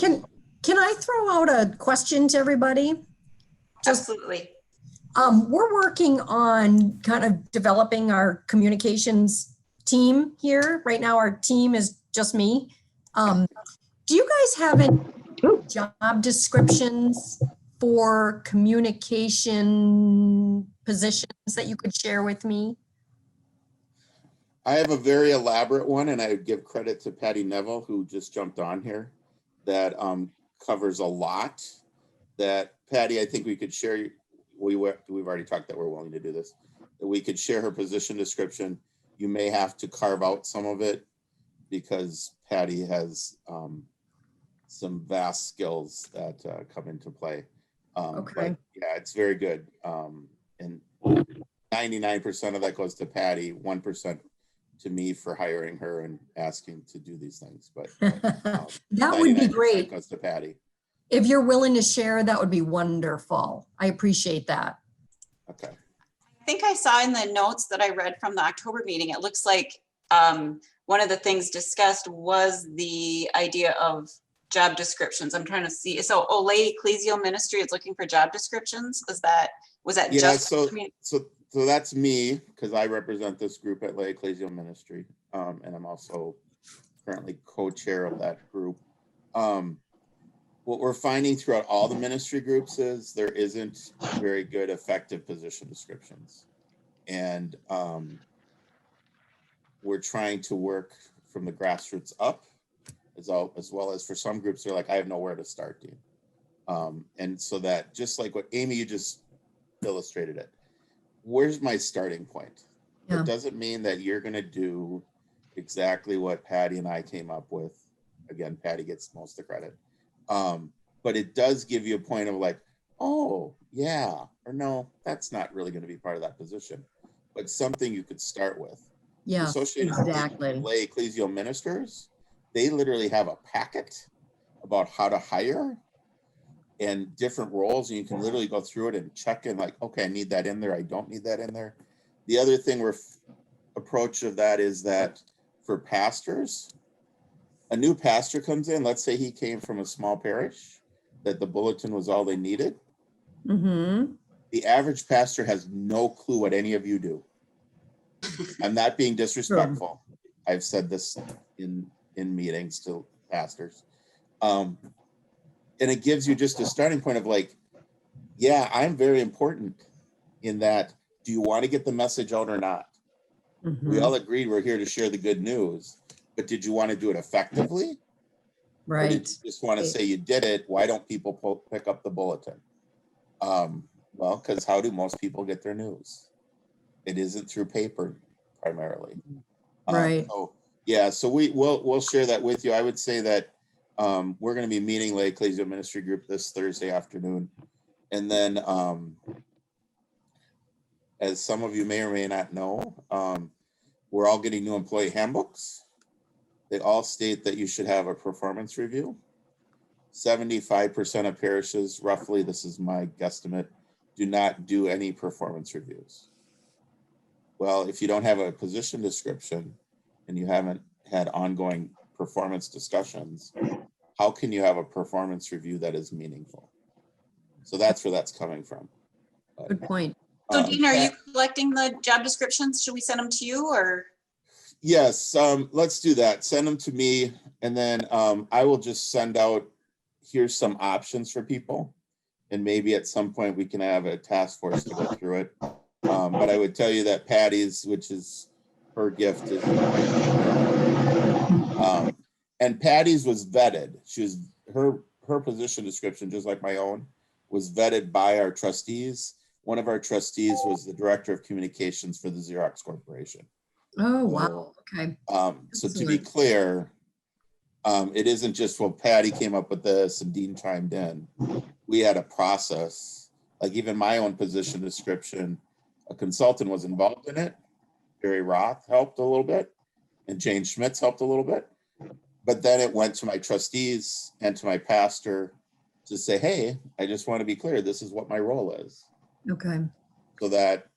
Can I throw out a question to everybody? Absolutely. We're working on kind of developing our communications team here. Right now, our team is just me. Do you guys have any job descriptions for communication positions that you could share with me? I have a very elaborate one, and I would give credit to Patty Neville, who just jumped on here, that covers a lot. That Patty, I think we could share. We've already talked that we're willing to do this. That we could share her position description. You may have to carve out some of it because Patty has some vast skills that come into play. Okay. But yeah, it's very good. And 99% of that goes to Patty, 1% to me for hiring her and asking to do these things. But that would be great. Goes to Patty. If you're willing to share, that would be wonderful. I appreciate that. Okay. I think I saw in the notes that I read from the October meeting, it looks like one of the things discussed was the idea of job descriptions. I'm trying to see. So Olay Ecclesial Ministry is looking for job descriptions. Was that yeah, just so that's me, because I represent this group at Lay Ecclesial Ministry, and I'm also currently co-chair of that group. What we're finding throughout all the ministry groups is there isn't very good effective position descriptions, and we're trying to work from the grassroots up, as well as for some groups they're like, I have nowhere to start, Dean. And so that, just like what Amy, you just illustrated it, where's my starting point? Yeah. It doesn't mean that you're going to do exactly what Patty and I came up with. Again, Patty gets most of the credit. But it does give you a point of like, oh yeah, or no, that's not really going to be part of that position, but something you could start with. Yeah, Associated exactly. with lay ecclesial ministers, they literally have a packet about how to hire and different roles, and you can literally go through it and check in like, okay, I need that in there, I don't need that in there. The other thing approach of that is that for pastors, a new pastor comes in, let's say he came from a small parish, that the bulletin was all they needed. Mm-hmm. The average pastor has no clue what any of you do. I'm not being disrespectful. I've said this in meetings to pastors. And it gives you just a starting point of like, yeah, I'm very important in that. Do you want to get the message out or not? Mm-hmm. We all agreed we're here to share the good news, but did you want to do it effectively? Right. Or did you just want to say you did it? Why don't people pick up the bulletin? Well, because how do most people get their news? It isn't through paper primarily. Right. So we'll share that with you. I would say that we're going to be meeting Lay Ecclesial Ministry Group this Thursday afternoon. And then as some of you may or may not know, we're all getting new employee handbooks. They all state that you should have a performance review. 75% of parishes, roughly, this is my guesstimate, do not do any performance reviews. Well, if you don't have a position description and you haven't had ongoing performance discussions, how can you have a performance review that is meaningful? So that's where that's coming from. Good point. So Dean, are you collecting the job descriptions? Should we send them to you or? Yes, let's do that. Send them to me, and then I will just send out, here's some options for people. And maybe at some point we can have a task force to go through it. But I would tell you that Patty's, which is her gift, is and Patty's was vetted. She was her position description, just like my own, was vetted by our trustees. One of our trustees was the director of communications for the Xerox Corporation. Oh, wow. Okay. So to be clear, it isn't just, well, Patty came up with this and Dean chimed in. We had a process, like even my own position description, a consultant was involved in it. Barry Roth helped a little bit, and Jane Schmitz helped a little bit. But then it went to my trustees and to my pastor to say, hey, I just want to be clear, this is what my role is. Okay. So that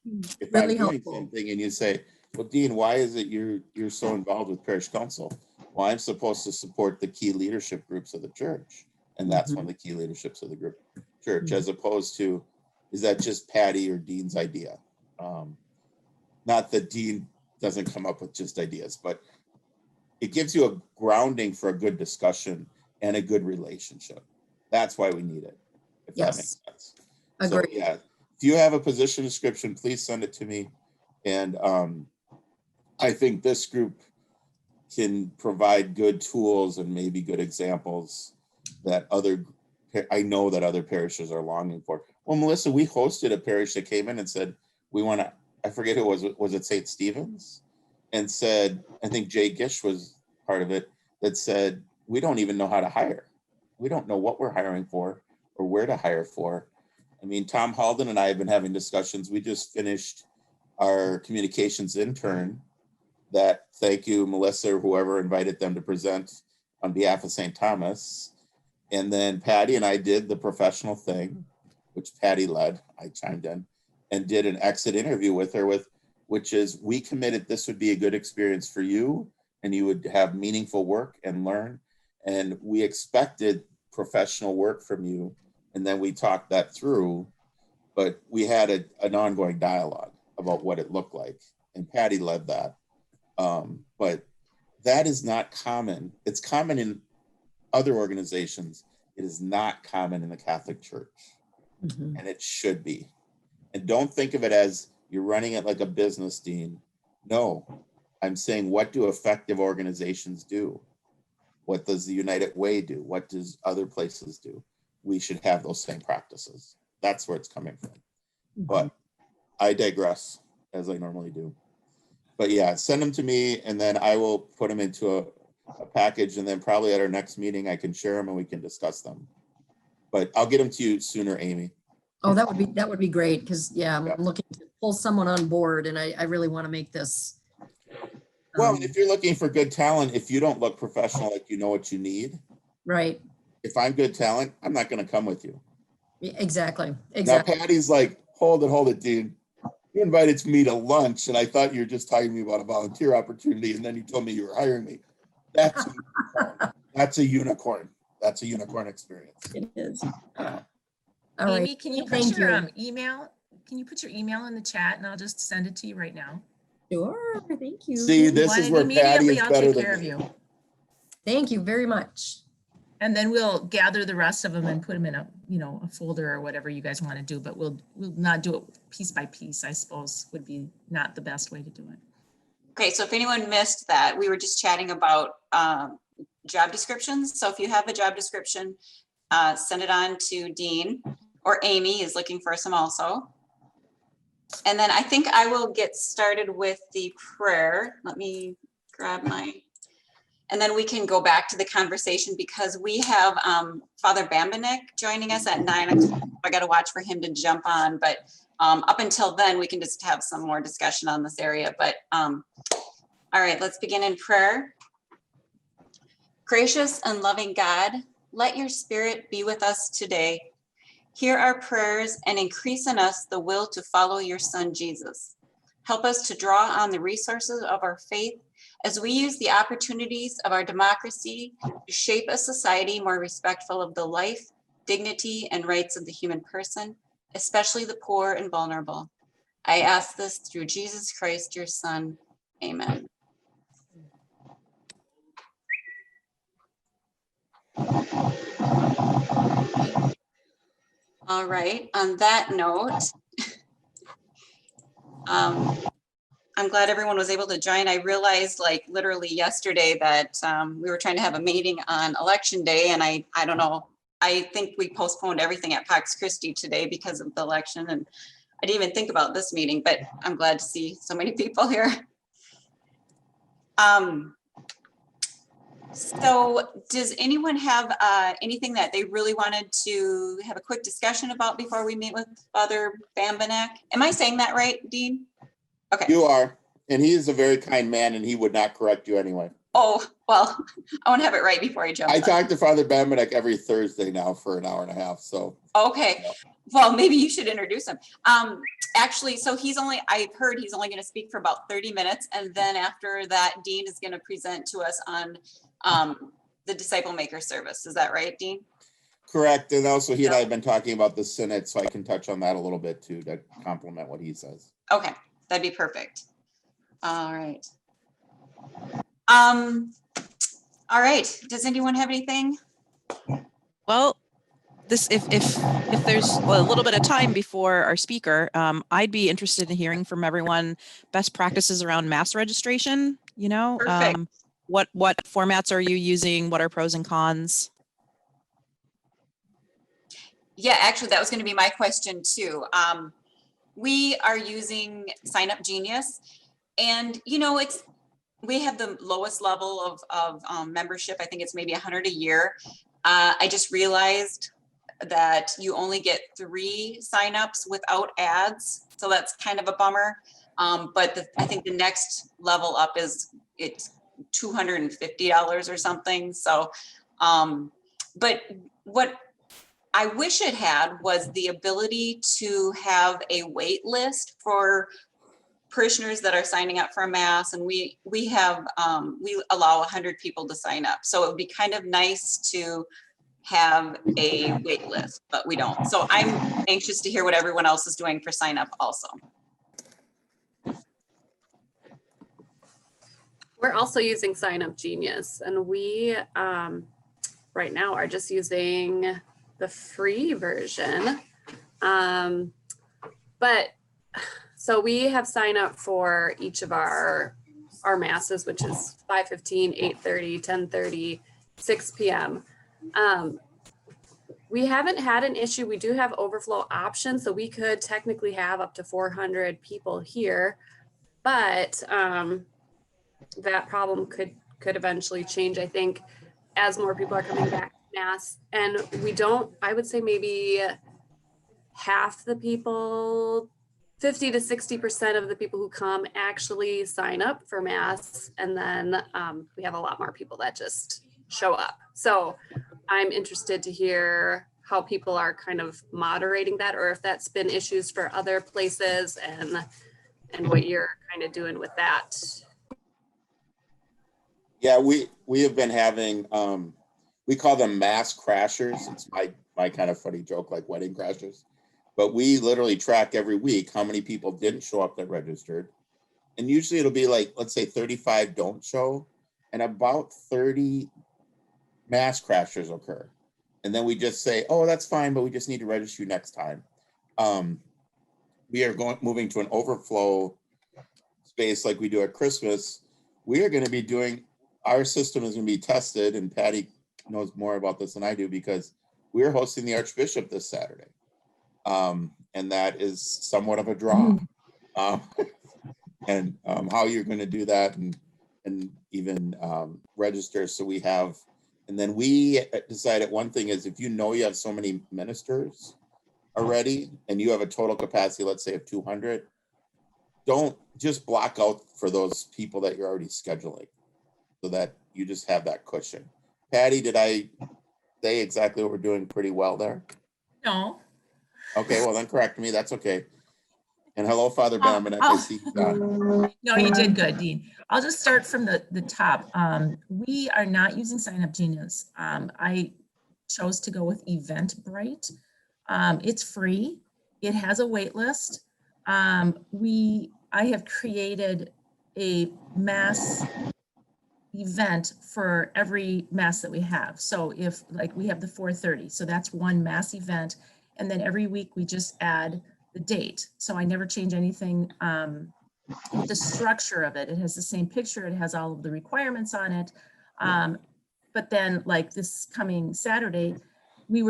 if really I'm doing something and you say, well, Dean, why is it you're so involved with parish council? Well, I'm supposed to support the key leadership groups of the church. And that's one of the key leaderships of the group church, as opposed to, is that just Patty or Dean's idea? Not that Dean doesn't come up with just ideas, but it gives you a grounding for a good discussion and a good relationship. That's why we need it, if that makes sense. Agreed. So yeah, if you have a position description, please send it to me. And I think this group can provide good tools and maybe good examples that I know that other parishes are longing for. Well, Melissa, we hosted a parish that came in and said, we want to, I forget who was it St. Stephen's? And said, I think Jay Gish was part of it, that said, we don't even know how to hire. We don't know what we're hiring for or where to hire for. I mean, Tom Halden and I have been having discussions. We just finished our communications intern that, thank you, Melissa, or whoever invited them to present on behalf of St. Thomas. And then Patty and I did the professional thing, which Patty led, I chimed in, and did an exit interview with her, which is, we committed this would be a good experience for you and you would have meaningful work and learn. And we expected professional work from you. And then we talked that through, but we had an ongoing dialogue about what it looked like. And Patty led that. But that is not common. It's common in other organizations. It is not common in the Catholic Church. And it should be. And don't think of it as you're running it like a business, Dean. No, I'm saying, what do effective organizations do? What does the United Way do? What does other places do? We should have those same practices. That's where it's coming from. But I digress, as I normally do. But yeah, send them to me and then I will put them into a package, and then probably at our next meeting, I can share them and we can discuss them. But I'll get them to you sooner, Amy. Oh, that would be great, because I'm looking to pull someone on board, and I really want to make this. Well, if you're looking for good talent, if you don't look professional, like you know what you need. Right. If I'm good talent, I'm not going to come with you. Exactly. Now, Patty's like, hold it, Dean. You invited me to lunch, and I thought you were just talking to me about a volunteer opportunity, and then you told me you were hiring me. That's a unicorn. That's a unicorn experience. It is. Amy, right. can you put Thank your you. email? Can you put your email in the chat and I'll just send it to you right now? Sure. Thank you. See, this is where Patty is I'll better take care of than me. you. Thank you very much. And then we'll gather the rest of them and put them in a folder or whatever you guys want to do, but we'll not do it piece by piece, I suppose would be not the best way to do it. Okay, so if anyone missed that, we were just chatting about job descriptions. So if you have a job description, send it on to Dean, or Amy is looking for some also. And then I think I will get started with the prayer. Let me grab and then we can go back to the conversation, because we have Father Bambanek joining us at 9 o'clock. I got to watch for him to jump on, but up until then, we can just have some more discussion on this area. But all right, let's begin in prayer. Gracious and loving God, let your spirit be with us today. Hear our prayers and increase in us the will to follow your Son, Jesus. Help us to draw on the resources of our faith as we use the opportunities of our democracy to shape a society more respectful of the life, dignity, and rights of the human person, especially the poor and vulnerable. I ask this through Jesus Christ, your Son. Amen. All right, on that note, I'm glad everyone was able to join. I realized like literally yesterday that we were trying to have a meeting on election day, and I don't know, I think we postponed everything at Pax Christi today because of the election, and I didn't even think about this meeting, but I'm glad to see so many people here. So does anyone have anything that they really wanted to have a quick discussion about before we meet with Father Bambanek? Am I saying that right, Dean? Okay. You are, and he is a very kind man, and he would not correct you anyway. Oh, well, I want to have it right before I jump. I talk to Father Bambanek every Thursday now for an hour and a half, so. Okay, well, maybe you should introduce him. Actually, so I've heard he's only going to speak for about 30 minutes, and then after that, Dean is going to present to us on the Disciple Maker service. Is that right, Dean? Correct. And also he and I have been talking about the Senate, so I can touch on that a little bit too, to complement what he says. Okay, that'd be perfect. All right. All right. Does anyone have anything? Well, this if there's a little bit of time before our speaker, I'd be interested in hearing from everyone best practices around mass registration. You know, Perfect. what formats are you using? What are pros and cons? Yeah, actually, that was going to be my question too. We are using Sign Up Genius, and you know, we have the lowest level of membership. I think it's maybe 100 a year. I just realized that you only get 3 signups without ads, so that's kind of a bummer. But I think the next level up it's $250 or something. So, but what I wish it had was the ability to have a wait list for parishioners that are signing up for a mass, and we allow 100 people to sign up. So it would be kind of nice to have a wait list, but we don't. So I'm anxious to hear what everyone else is doing for sign up also. We're also using Sign Up Genius, and we right now are just using the free version. But so we have sign up for each of our masses, which is 5:15, 8:30, 10:30, 6 p.m. We haven't had an issue. We do have overflow options, so we could technically have up to 400 people here, but that problem could eventually change, I think, as more people are coming back to mass. And we don't, I would say maybe half the people, 50 to 60% of the people who come actually sign up for mass. And then we have a lot more people that just show up. So I'm interested to hear how people are kind of moderating that, or if that's been issues for other places, and what you're kind of doing with that. Yeah, we have been having, we call them mass crashers. It's my kind of funny joke, like wedding crashers. But we literally track every week how many people didn't show up that registered. And usually it'll be like, let's say 35 don't show, and about 30 mass crashers occur. And then we just say, oh, that's fine, but we just need to register you next time. We are moving to an overflow space like we do at Christmas. We are going to be doing, our system is going to be tested, and Patty knows more about this than I do, because we're hosting the Archbishop this Saturday. And that is somewhat of a draw. And how you're going to do that, and even register. So we have, and then we decided one thing is, if you know you have so many ministers already and you have a total capacity, let's say of 200, don't just block out for those people that you're already scheduling, so that you just have that cushion. Patty, did I say exactly what we're doing pretty well there? No. Okay, well then correct me, that's okay. And hello, Father Benjamin, I see you done. No, you did good, Dean. I'll just start from the top. We are not using Sign Up Genius. I chose to go with Eventbrite. It's free. It has a wait list. I have created a mass event for every mass that we have. So if, like, we have the 4:30, so that's one mass event. And then every week we just add the date. So I never change anything with the structure of it. It has the same picture. It has all of the requirements on it. But then, like this coming Saturday, we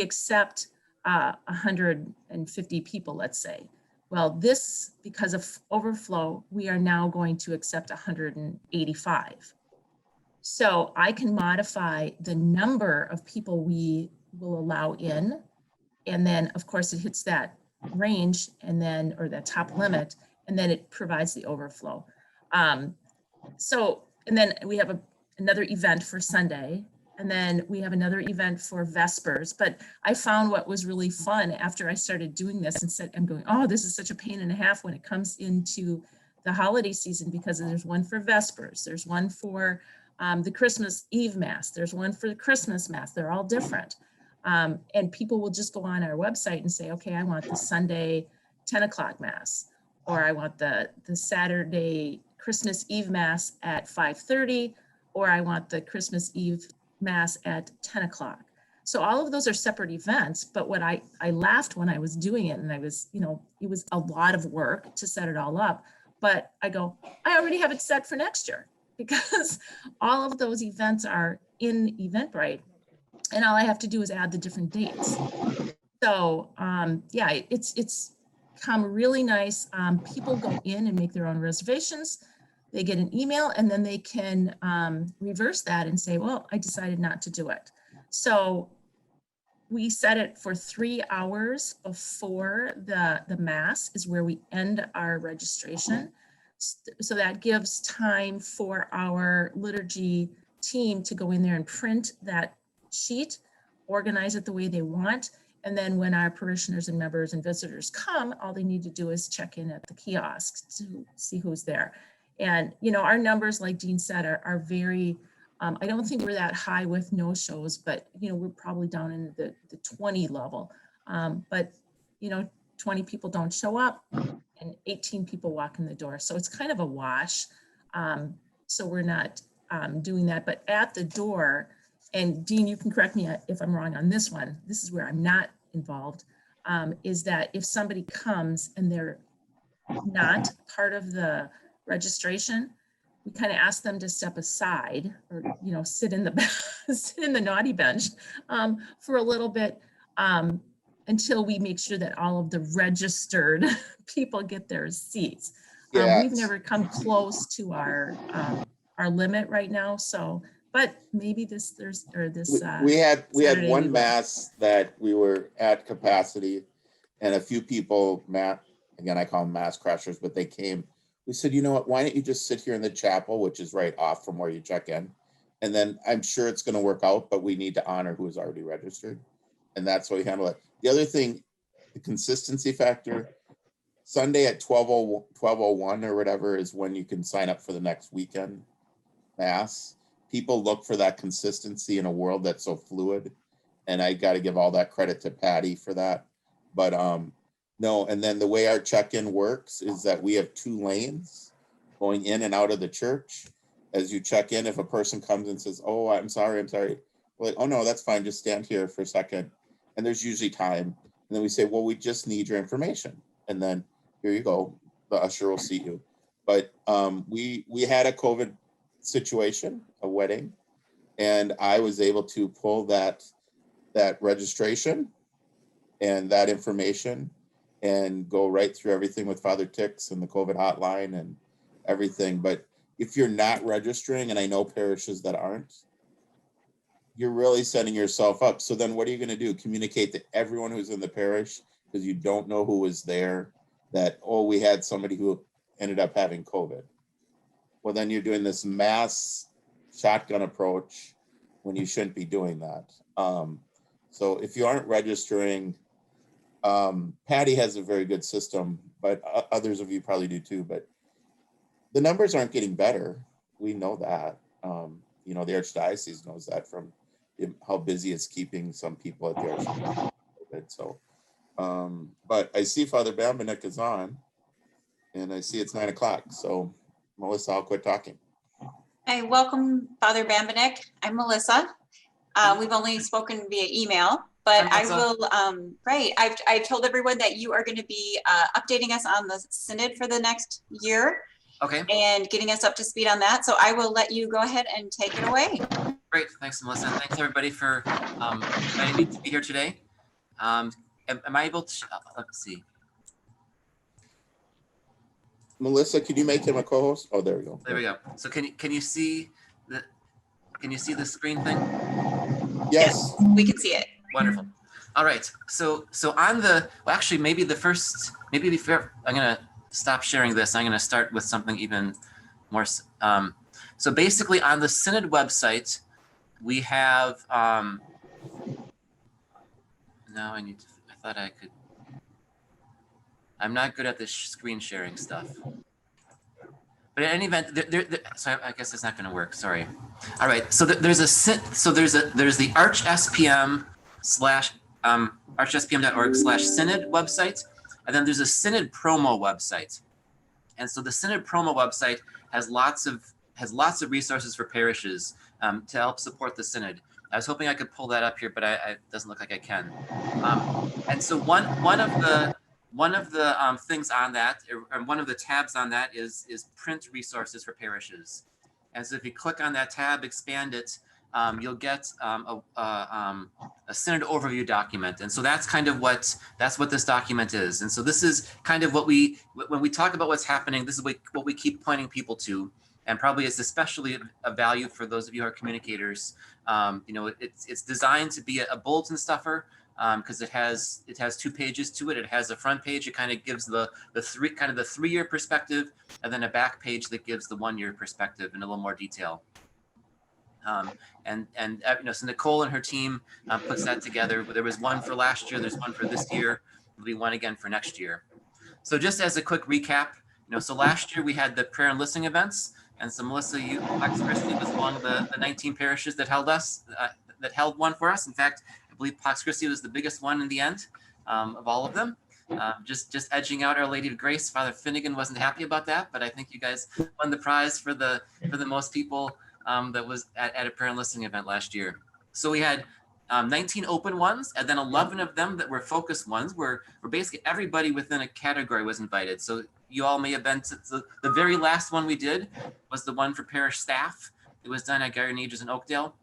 accept 150 people, let's say. Well, this, because of overflow, we are now going to accept 185. So I can modify the number of people we will allow in. And then, of course, it hits that range, and then, or that top limit, and then it provides the overflow. So, and then we have another event for Sunday, and then we have another event for Vespers. But I found what was really fun after I started doing this, and said, I'm going, oh, this is such a pain and a half when it comes into the holiday season, because there's one for Vespers, there's one for the Christmas Eve Mass, there's one for the Christmas Mass. They're all different. And people will just go on our website and say, okay, I want the Sunday 10 o'clock mass, or I want the Saturday Christmas Eve mass at 5:30, or I want the Christmas Eve mass at 10 o'clock. So all of those are separate events, but what I laughed when I was doing it, and I was, it was a lot of work to set it all up, but I go, I already have it set for next year because all of those events are in Eventbrite, and all I have to do is add the different dates. So yeah, it's come really nice. People go in and make their own reservations. They get an email, and then they can reverse that and say, well, I decided not to do it. So we set it for 3 hours before the mass is where we end our registration. So that gives time for our liturgy team to go in there and print that sheet, organize it the way they want. And then when our parishioners and members and visitors come, all they need to do is check in at the kiosk to see who's there. And, our numbers, like Dean said, are very, I don't think we're that high with no shows, but, we're probably down in the 20 level. But, 20 people don't show up and 18 people walk in the door. So it's kind of a wash. So we're not doing that, but at the door, and Dean, you can correct me if I'm wrong on this one, this is where I'm not involved, is that if somebody comes and they're not part of the registration, we kind of ask them to step aside or, sit in the naughty bench for a little bit until we make sure that all of the registered people get their seats. We've never come close to our limit right now. So, but maybe we had Saturday one mass that we were at capacity, and a few people, again, I call them mass crashers, but they came. We said, you know what, why don't you just sit here in the chapel, which is right off from where you check in. And then I'm sure it's going to work out, but we need to honor who is already registered. And that's how we handle it. The other thing, the consistency factor, Sunday at 12:01 or whatever is when you can sign up for the next weekend mass. People look for that consistency in a world that's so fluid. And I got to give all that credit to Patty for that. But no, and then the way our check-in works is that we have 2 lanes going in and out of the church. As you check in, if a person comes and says, oh, I'm sorry, we're like, oh no, that's fine, just stand here for a second. And there's usually time. And then we say, well, we just need your information. And then here you go, the usher will seat you. But we had a COVID situation, a wedding, and I was able to pull that registration and that information and go right through everything with Father Tix and the COVID hotline and everything. But if you're not registering, and I know parishes that aren't, you're really setting yourself up. So then what are you going to do? Communicate to everyone who's in the parish because you don't know who was there that, oh, we had somebody who ended up having COVID. Well, then you're doing this mass shotgun approach when you shouldn't be doing that. So if you aren't registering, Patty has a very good system, but others of you probably do too, but the numbers aren't getting better. We know that. The Archdiocese knows that from how busy it's keeping some people at the Archdiocese. So, but I see Father Bambanek is on, and I see it's 9 o'clock. So, Melissa, I'll quit talking. Hi, welcome, Father Bambanek. I'm Melissa. We've only spoken via email, but I will, I've told everyone that you are going to be updating us on the Synod for the next year. Okay. And getting us up to speed on that. So I will let you go ahead and take it away. Great. Thanks, Melissa. And thanks, everybody, for inviting me to be here today. Am I able to, let's see. Melissa, can you make him a co-host? Oh, there we go. There we go. So can you see the screen thing? Yes. We can see it. Wonderful. All right. So on the, well, actually, maybe before I'm going to stop sharing this, I'm going to start with something even more. So basically on the Synod website, we have, now I thought I could, I'm not good at this screen sharing stuff. But in any event, so I guess it's not going to work. Sorry. All right. So there's the Arch SPM archspm.org/synod website. And then there's a synod promo website. And so the synod promo website has lots of resources for parishes to help support the synod. I was hoping I could pull that up here, but it doesn't look like I can. And so one of the things on that, or one of the tabs on that is print resources for parishes. And so if you click on that tab, expand it, you'll get a synod overview document. And so that's kind of what this document is. And so this is kind of when we talk about what's happening, this is what we keep pointing people to, and probably is especially of value for those of you who are communicators. It's designed to be a bulletin stuffer, because it has 2 pages to it. It has a front page. It kind of gives the 3-year perspective, and then a back page that gives the 1-year perspective in a little more detail. So Nicole and her team puts that together. There was one for last year. There's one for this year. There'll be one again for next year. So just as a quick recap, so last year we had the prayer and listening events, and so Melissa, Pax Christi was among the 19 parishes that held one for us. In fact, I believe Pax Christi was the biggest one in the end of all of them. Just edging out Our Lady of Grace. Father Finnegan wasn't happy about that, but I think you guys won the prize for the most people that was at a prayer and listening event last year. So we had 19 open ones, and then 11 of them that were focused ones, where basically everybody within a category was invited. So you all may have been to the very last one we did was the one for parish staff. It was done at Gary Negers in Oakdale.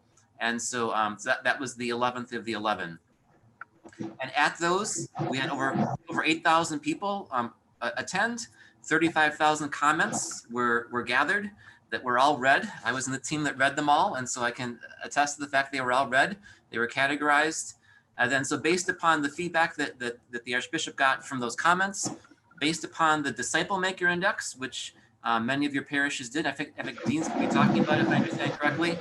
And so, that was the 11th of the 11. And at those, we had over 8,000 people attend. 35,000 comments were gathered that were all read. I was in the team that read them all, and so I can attest to the fact they were all read. They were categorized. And then, so based upon the feedback that the Archbishop got from those comments, based upon the Disciple Maker Index, which many of your parishes did. I think Dean's going to be talking about it, if I understand correctly,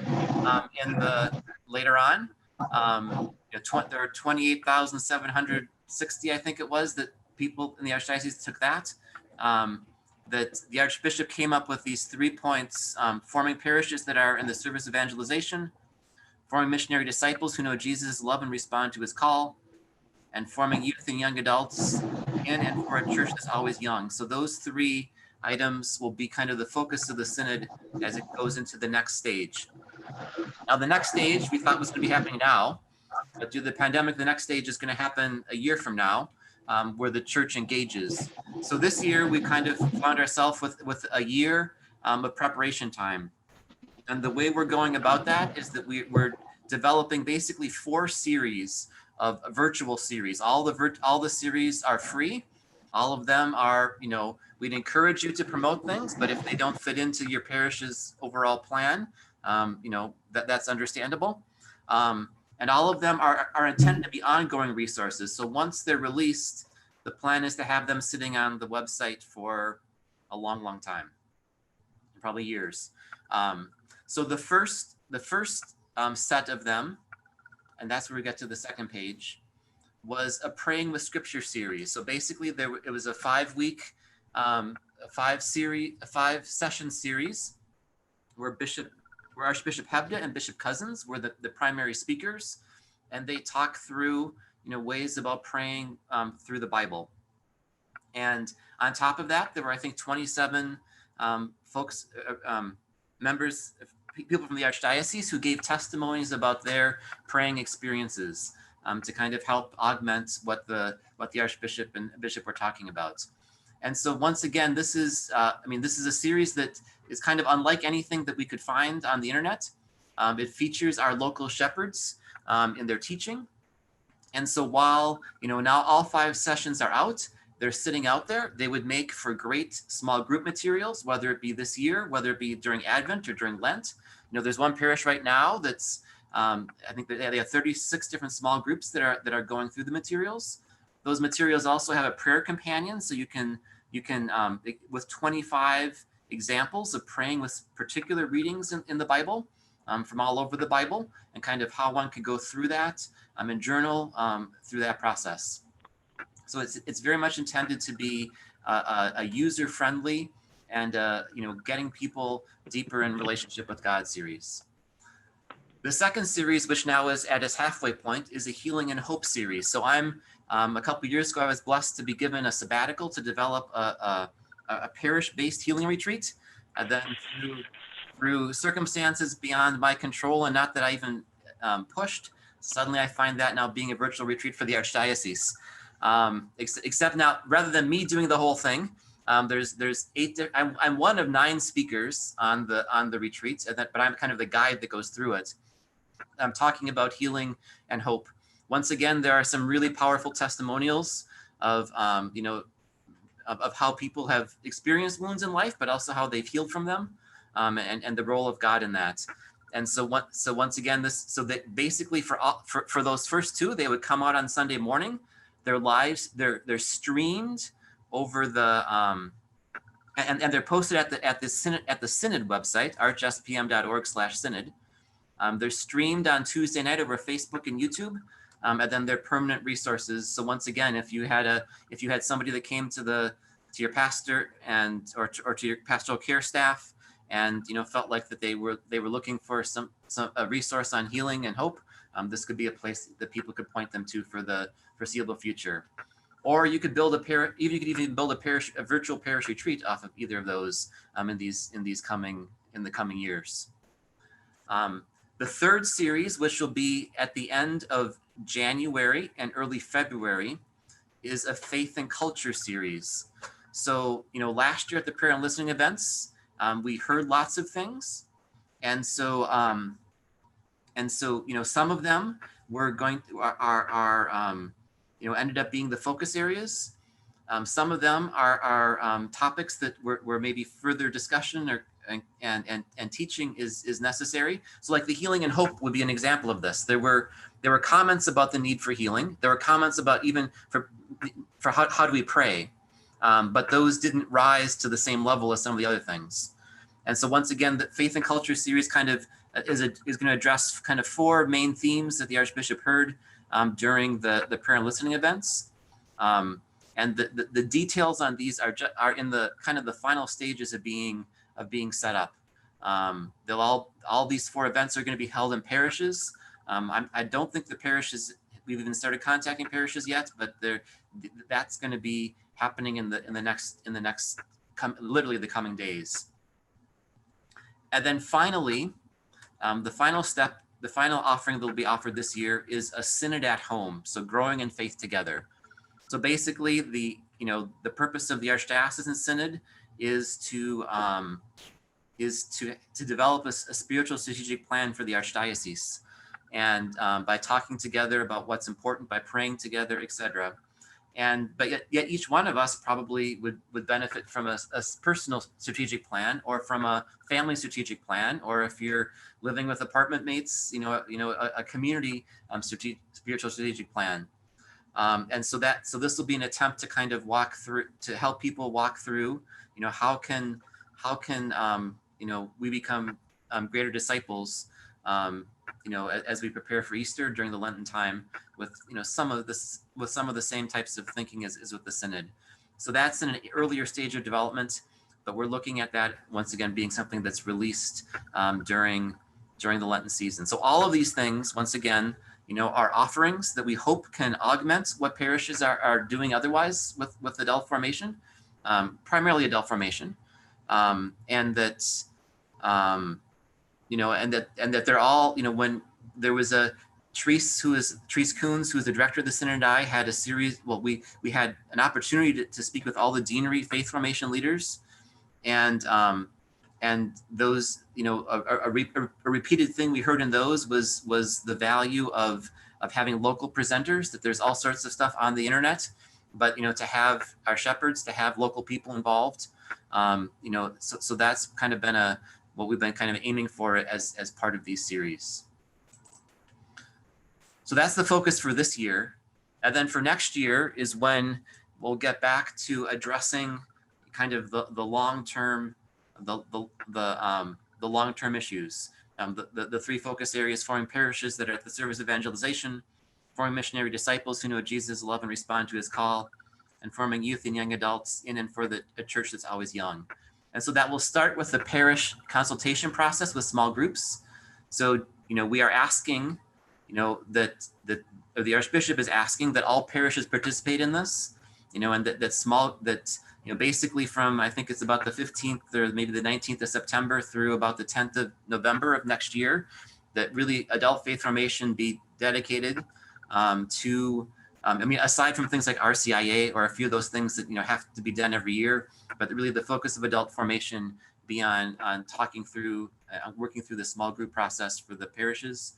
later on. There are 28,760, I think it was, that people in the Archdiocese took that. That the Archbishop came up with these 3 points: forming parishes that are in the service of evangelization, forming missionary disciples who know Jesus' love and respond to his call, and forming youth and young adults in and for a church that's always young. So those 3 items will be kind of the focus of the synod as it goes into the next stage. Now, the next stage we thought was going to be happening now, but due to the pandemic, the next stage is going to happen a year from now, where the church engages. So this year we kind of found ourselves with a year of preparation time. And the way we're going about that is that we're developing basically 4 series of virtual series. All the series are free. All of them are, we'd encourage you to promote things, but if they don't fit into your parish's overall plan, that's understandable. And all of them are intended to be ongoing resources. So once they're released, the plan is to have them sitting on the website for a long, long time, probably years. So the first set of them, and that's where we get to the second page, was a Praying with Scripture series. So basically it was a 5-week, 5-session series where Archbishop Hebda and Bishop Cousins were the primary speakers, and they talk through ways about praying through the Bible. And on top of that, there were, I think, 27 members, people from the Archdiocese who gave testimonies about their praying experiences to kind of help augment what the Archbishop and Bishop were talking about. And so once again, this is a series that is kind of unlike anything that we could find on the internet. It features our local shepherds in their teaching. And so while, now all 5 sessions are out, they're sitting out there, they would make for great small group materials, whether it be this year, whether it be during Advent or during Lent. There's one parish right now that's, I think they have 36 different small groups that are going through the materials. Those materials also have a prayer companion, so you can with 25 examples of praying with particular readings in the Bible, from all over the Bible, and kind of how one could go through that and journal through that process. So it's very much intended to be a user-friendly and getting people deeper in relationship with God series. The second series, which now is at its halfway point, is a Healing and Hope series. So I'm a couple of years ago, I was blessed to be given a sabbatical to develop a parish-based healing retreat. And then through circumstances beyond my control, and not that I even pushed, suddenly I find that now being a virtual retreat for the Archdiocese. Except now, rather than me doing the whole thing, there's 8. I'm one of 9 speakers on the retreat, but I'm kind of the guide that goes through it. I'm talking about healing and hope. Once again, there are some really powerful testimonials of of how people have experienced wounds in life, but also how they've healed from them, and the role of God in that. And so once again, that basically for those first 2, they would come out on Sunday morning. Their lives, they're streamed over the and they're posted at the Synod website, archspm.org/synod. They're streamed on Tuesday night over Facebook and YouTube, and then they're permanent resources. So once again, if you had somebody that came to your pastor or to your pastoral care staff, and felt like that they were looking for a resource on healing and hope, this could be a place that people could point them to for the foreseeable future. Or you could build you could even build a virtual parish retreat off of either of those in the coming years. The third series, which will be at the end of January and early February, is a faith and culture series. So, last year at the prayer and listening events, we heard lots of things. And so, some of them ended up being the focus areas. Some of them are topics that were maybe further discussion and teaching is necessary. So like the healing and hope would be an example of this. There were comments about the need for healing. There were comments about even for how do we pray, but those didn't rise to the same level as some of the other things. And so once again, the faith and culture series kind of is going to address kind of 4 main themes that the Archbishop heard during the prayer and listening events. And the details on these are in the kind of the final stages of being set up. All these 4 events are going to be held in parishes. I don't think the parishes, we've even started contacting parishes yet, but that's going to be happening in the next literally the coming days. And then finally, the final step, the final offering that will be offered this year is a synod at home. So growing in faith together. So basically the purpose of the Archdiocesan Synod is to develop a spiritual strategic plan for the Archdiocese. And by talking together about what's important, by praying together, etc. But yet each one of us probably would benefit from a personal strategic plan, or from a family strategic plan, or if you're living with apartment mates, a community spiritual strategic plan. And so this will be an attempt to kind of help people walk through, how can we become greater disciples, as we prepare for Easter during the Lenten time, with some of the same types of thinking as with the Synod. So that's in an earlier stage of development, but we're looking at that once again being something that's released during the Lenten season. So all of these things, once again, are offerings that we hope can augment what parishes are doing otherwise with adult formation, primarily adult formation, and that they're all, when there was Therese Koons, who is the director of the Synod, and I had a series. Well, we had an opportunity to speak with all the deanery faith formation leaders, and those, a repeated thing we heard in those was the value of having local presenters. That there's all sorts of stuff on the internet, but to have our shepherds, to have local people involved, so that's kind of been what we've been kind of aiming for as part of these series. So that's the focus for this year. And then for next year is when we'll get back to addressing kind of the long-term, the long-term issues. The 3 focus areas: forming parishes that are at the service of evangelization, forming missionary disciples who know Jesus' love and respond to his call, and forming youth and young adults in and for a church that's always young. And so that will start with the parish consultation process with small groups. So we are asking, that the Archbishop is asking that all parishes participate in this, and that basically from, I think it's about the 15th or maybe the 19th of September through about the 10th of November of next year, that really adult faith formation be dedicated to, aside from things like RCIA or a few of those things that, have to be done every year, but really the focus of adult formation be on talking through, working through the small group process for the parishes.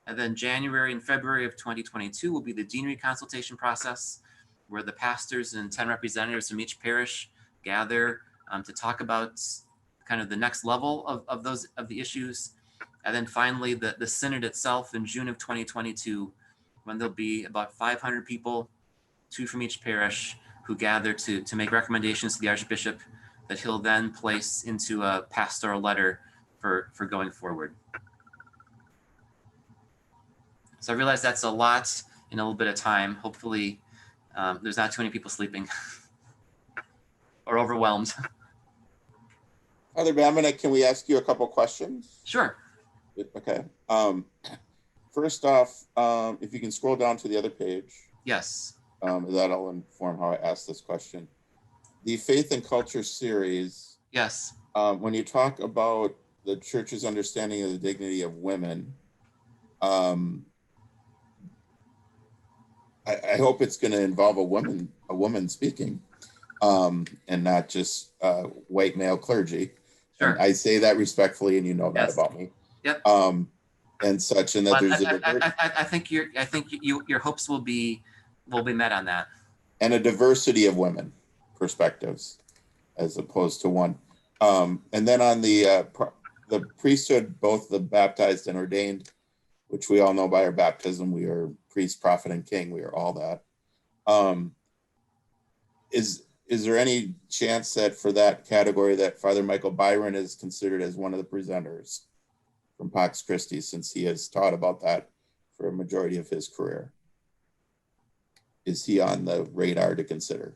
And then January and February of 2022 will be the deanery consultation process, where the pastors and 10 representatives from each parish gather to talk about kind of the next level of the issues. And then finally, the synod itself in June of 2022, when there'll be about 500 people, 2 from each parish, who gather to make recommendations to the Archbishop that he'll then place into a pastoral letter for going forward. So I realize that's a lot in a little bit of time. Hopefully there's not too many people sleeping or overwhelmed. Father Bamanick, can we ask you a couple questions? Sure. Okay. First off, if you can scroll down to the other page. Yes. That'll inform how I ask this question. The Faith and Culture series. Yes. When you talk about the church's understanding of the dignity of women, I hope it's going to involve a woman speaking, and not just white male clergy. Sure. And I say that respectfully, and you know that about me. Yep. And such, and that there's I think your hopes will be met on that. And a diversity of women perspectives, as opposed to one. And then on the priesthood, both the baptized and ordained, which we all know by our baptism, we are priest, prophet, and king. We are all that. Is there any chance that for that category that Father Michael Byron is considered as one of the presenters from Pax Christi, since he has taught about that for a majority of his career? Is he on the radar to consider?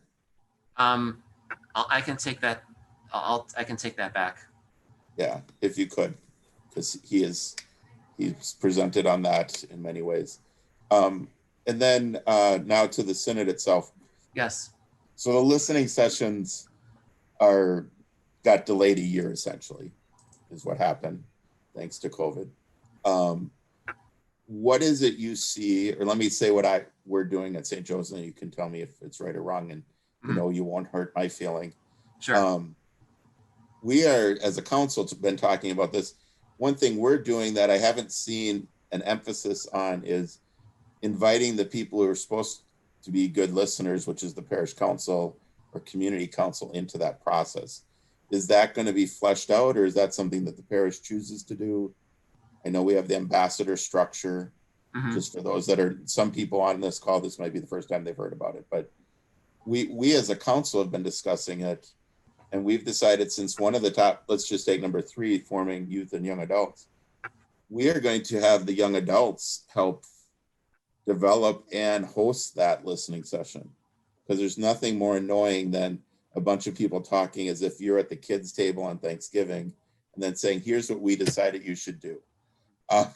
I can take that. I can take that back. Yeah, if you could, because he's presented on that in many ways. And then now to the synod itself. Yes. So the listening sessions got delayed a year, essentially, is what happened, thanks to COVID. What is it you see, or let me say what we're doing at St. Joe's, and you can tell me if it's right or wrong, and you won't hurt my feeling. Sure. We are, as a council, been talking about this. One thing we're doing that I haven't seen an emphasis on is inviting the people who are supposed to be good listeners, which is the parish council or community council, into that process. Is that going to be fleshed out, or is that something that the parish chooses to do? I know we have the ambassador structure. Just for those that are, some people on this call, this might be the first time they've heard about it, but we as a council have been discussing it, and we've decided, since one of the top, let's just take number 3, forming youth and young adults, we are going to have the young adults help develop and host that listening session, because there's nothing more annoying than a bunch of people talking as if you're at the kids' table on Thanksgiving and then saying, here's what we decided you should do. Is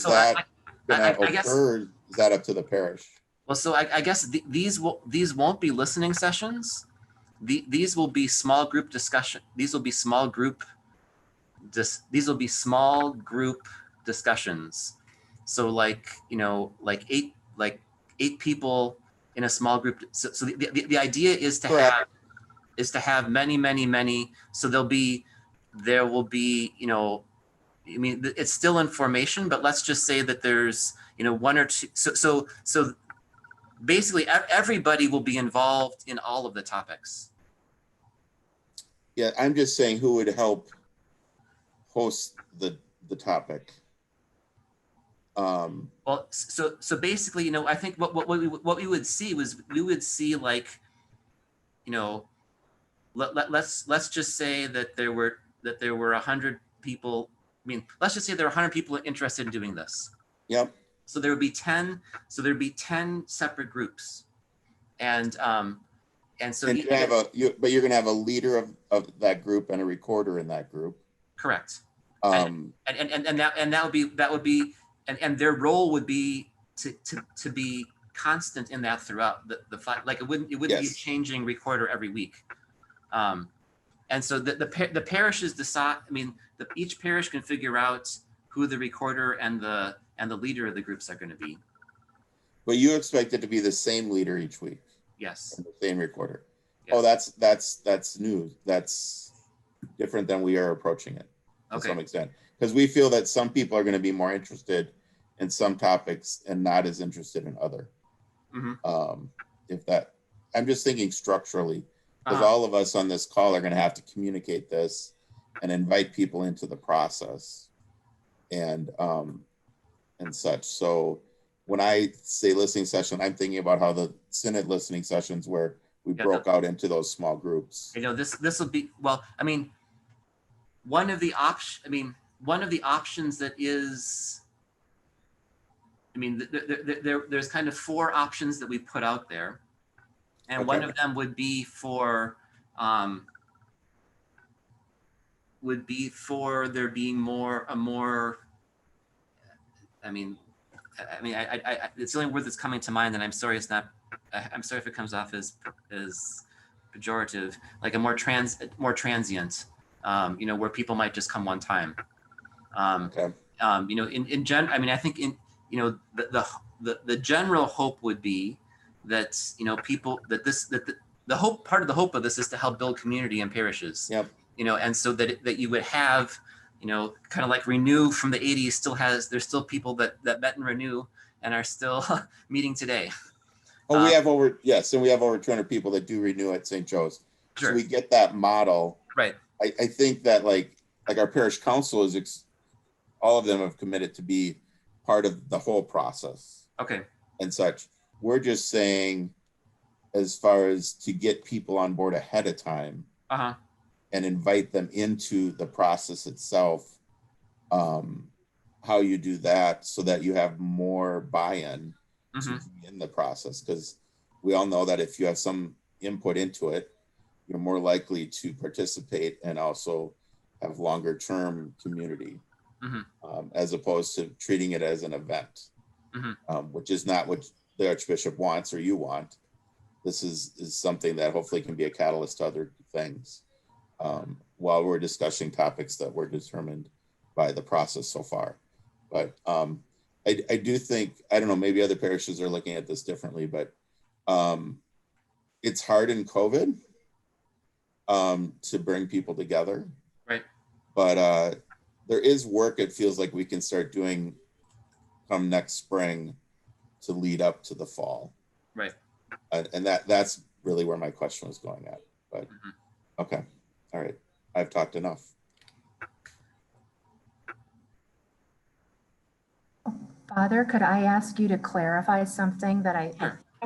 that going to occur? Is that up to the parish? Well, so I guess these won't be listening sessions. These will be small group discussion. These will be small group discussions. So like 8 people in a small group. So the idea is to have many. So there will be I mean, it's still in formation, but let's just say that there's 1 or 2. So basically everybody will be involved in all of the topics. Yeah, I'm just saying who would help host the topic. Well, so basically, I think what we would see was like, let's just say that there were 100 people. I mean, let's just say there are 100 people interested in doing this. Yep. So there would be 10. So there'd be 10 separate groups, and so but you're going to have a leader of that group and a recorder in that group. Correct. And that would be and their role would be to be constant in that throughout the like it wouldn't be a Yes. changing recorder every week. And so the parishes decide. I mean, each parish can figure out who the recorder and the leader of the groups are going to be. But you expect it to be the same leader each week Yes. and the same recorder. Yes. Oh, that's new. That's different than we are approaching it to Okay. some extent, because we feel that some people are going to be more interested in some topics and not as interested in other. If that, I'm just thinking structurally, because all of us on this call are going to have to communicate this and invite people into the process and such. So when I say listening session, I'm thinking about how the Synod listening sessions where we broke out into those small groups. You know, this will be, well, I mean, one of the options that is, I mean, there's kind of 4 options that we put out there. And Okay. one of them would be for there being more, it's the only word that's coming to mind, and I'm sorry if it comes off as pejorative, like a more transient, where people might just come one time. Okay. In general, I mean, I think the general hope would be that, people, the hope, part of the hope of this is to help build community in parishes. Yep. And so that you would have, kind of like Renew from the 80s there's still people that met in Renew and are still meeting today. Oh, we have over 200 people that do Renew at St. Joe's. Sure. So we get that model. Right. I think that like our parish council all of them have committed to be part of the whole process. Okay. And such. We're just saying, as far as to get people on board ahead of time and invite them into the process itself, how you do that so that you have more buy-in to be in the process. Because we all know that if you have some input into it, you're more likely to participate and also have longer term community, as opposed to treating it as an event, which is not what the Archbishop wants or you want. This is something that hopefully can be a catalyst to other things, while we're discussing topics that were determined by the process so far. But I do think, I don't know, maybe other parishes are looking at this differently, but it's hard in COVID to bring people together. Right. But there is work it feels like we can start doing come next spring to lead up to the fall. Right. And that's really where my question was going at. But okay. All right. I've talked enough. Father, could I ask you to clarify something that I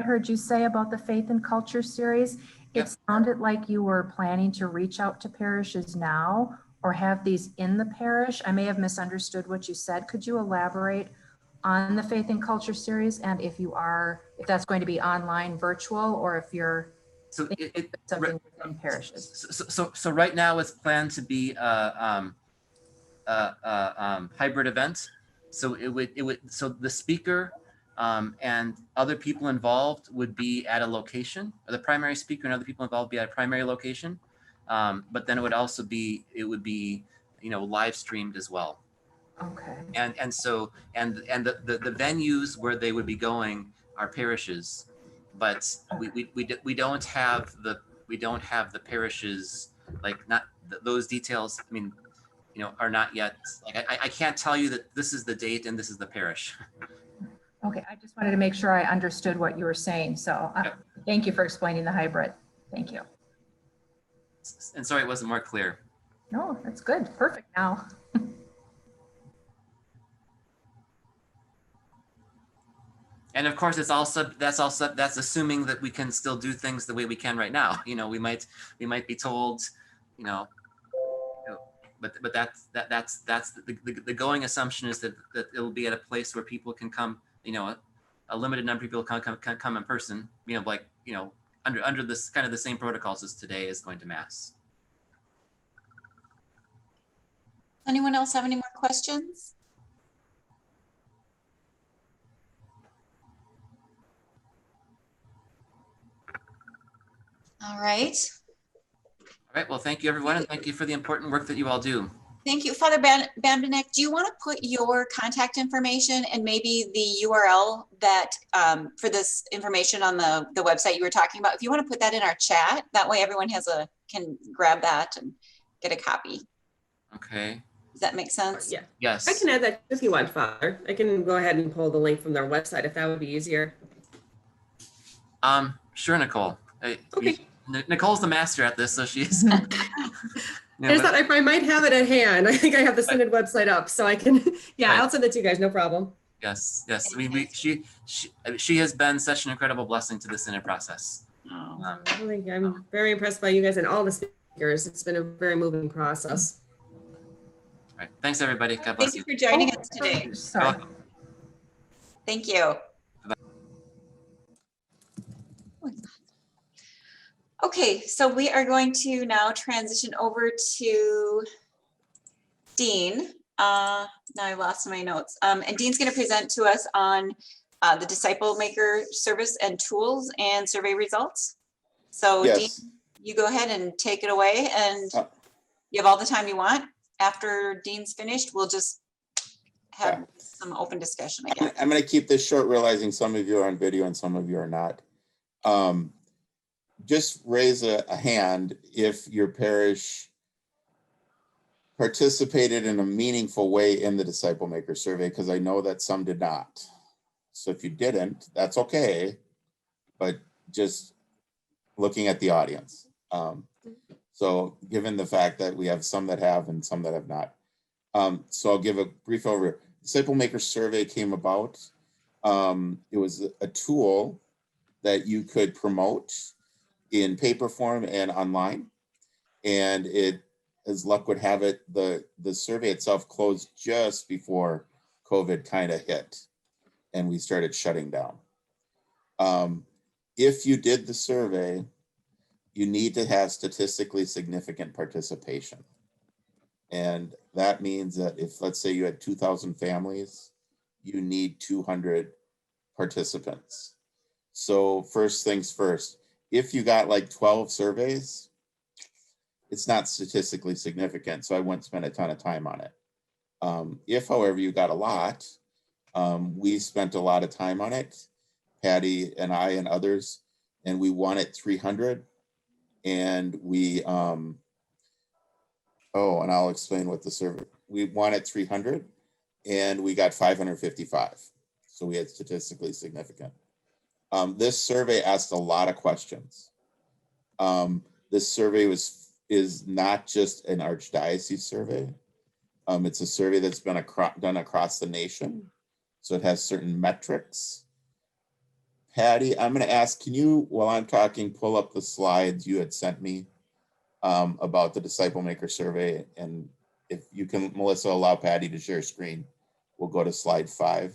heard you say about the Faith and Culture series? Yep. It sounded like you were planning to reach out to parishes now or have these in the parish. I may have misunderstood what you said. Could you elaborate on the Faith and Culture series, and if that's going to be online, virtual, or if you're something within parishes? So right now it's planned to be a hybrid event. So so the speaker and other people involved would be at a location, or the primary speaker and other people involved would be at a primary location. But then it would be live streamed as well. Okay. And the venues where they would be going are parishes, but we don't have the parishes, like, not those details. I mean, are not yet, like, I can't tell you that this is the date and this is the parish. Okay, I just wanted to make sure I understood what you were saying. So thank you for explaining the hybrid. Thank you. And sorry, it wasn't more clear. No, that's good. Perfect now. And of course, that's assuming that we can still do things the way we can right now. We might be told, but that's the going assumption is that it will be at a place where people can come, a limited number of people can come in person, under this kind of the same protocols as today is going to Mass. Anyone else have any more questions? All right. All right, well, thank you, everyone, and thank you for the important work that you all do. Thank you. Father Bandenek, do you want to put your contact information and maybe the URL that for this information on the website you were talking about? If you want to put that in our chat, that way everyone can grab that and get a copy. Okay. Does that make sense? Yeah. Yes. I can add that if you want, Father. I can go ahead and pull the link from their website if that would be easier. Sure, Nicole. Okay. Nicole's the master at this, so she's. I just thought I might have it at hand. I think I have the Synod website up, so I can. Yeah, Right. I'll send it to you guys. No problem. Yes, yes. She has been such an incredible blessing to the Synod process. Oh. I'm very impressed by you guys and all the speakers. It's been a very moving process. All right. Thanks, everybody. God bless Thank you. you for joining us today. Sorry. Thank you. Okay, so we are going to now transition over to Dean. Now I lost my notes. And Dean's going to present to us on the Disciple Maker service and tools and survey results. So Yes. Dean, you go ahead and take it away, and you have all the time you want. After Dean's finished, we'll just have some open discussion again. I'm going to keep this short, realizing some of you are on video and some of you are not. Just raise a hand if your parish participated in a meaningful way in the Disciple Maker survey, because I know that some did not. So if you didn't, that's okay, but just looking at the audience. So given the fact that we have some that have and some that have not. So I'll give a brief overview. Disciple Maker survey came about. It was a tool that you could promote in paper form and online. And it, as luck would have it, the survey itself closed just before COVID kind of hit and we started shutting down. If you did the survey, you need to have statistically significant participation. And that means that if, let's say you had 2,000 families, you need 200 participants. So first things first, if you got like 12 surveys, it's not statistically significant, so I wouldn't spend a ton of time on it. If, however, you got a lot, we spent a lot of time on it, Patty and I and others, and we wanted 300. And we, and I'll explain what the survey, we wanted 300 and we got 555. So we had statistically significant. This survey asked a lot of questions. This survey is not just an archdiocese survey. It's a survey that's been done across the nation. So it has certain metrics. Patty, I'm going to ask, can you, while I'm talking, pull up the slides you had sent me about the Disciple Maker survey? And if you can, Melissa, allow Patty to share screen, we'll go to slide 5,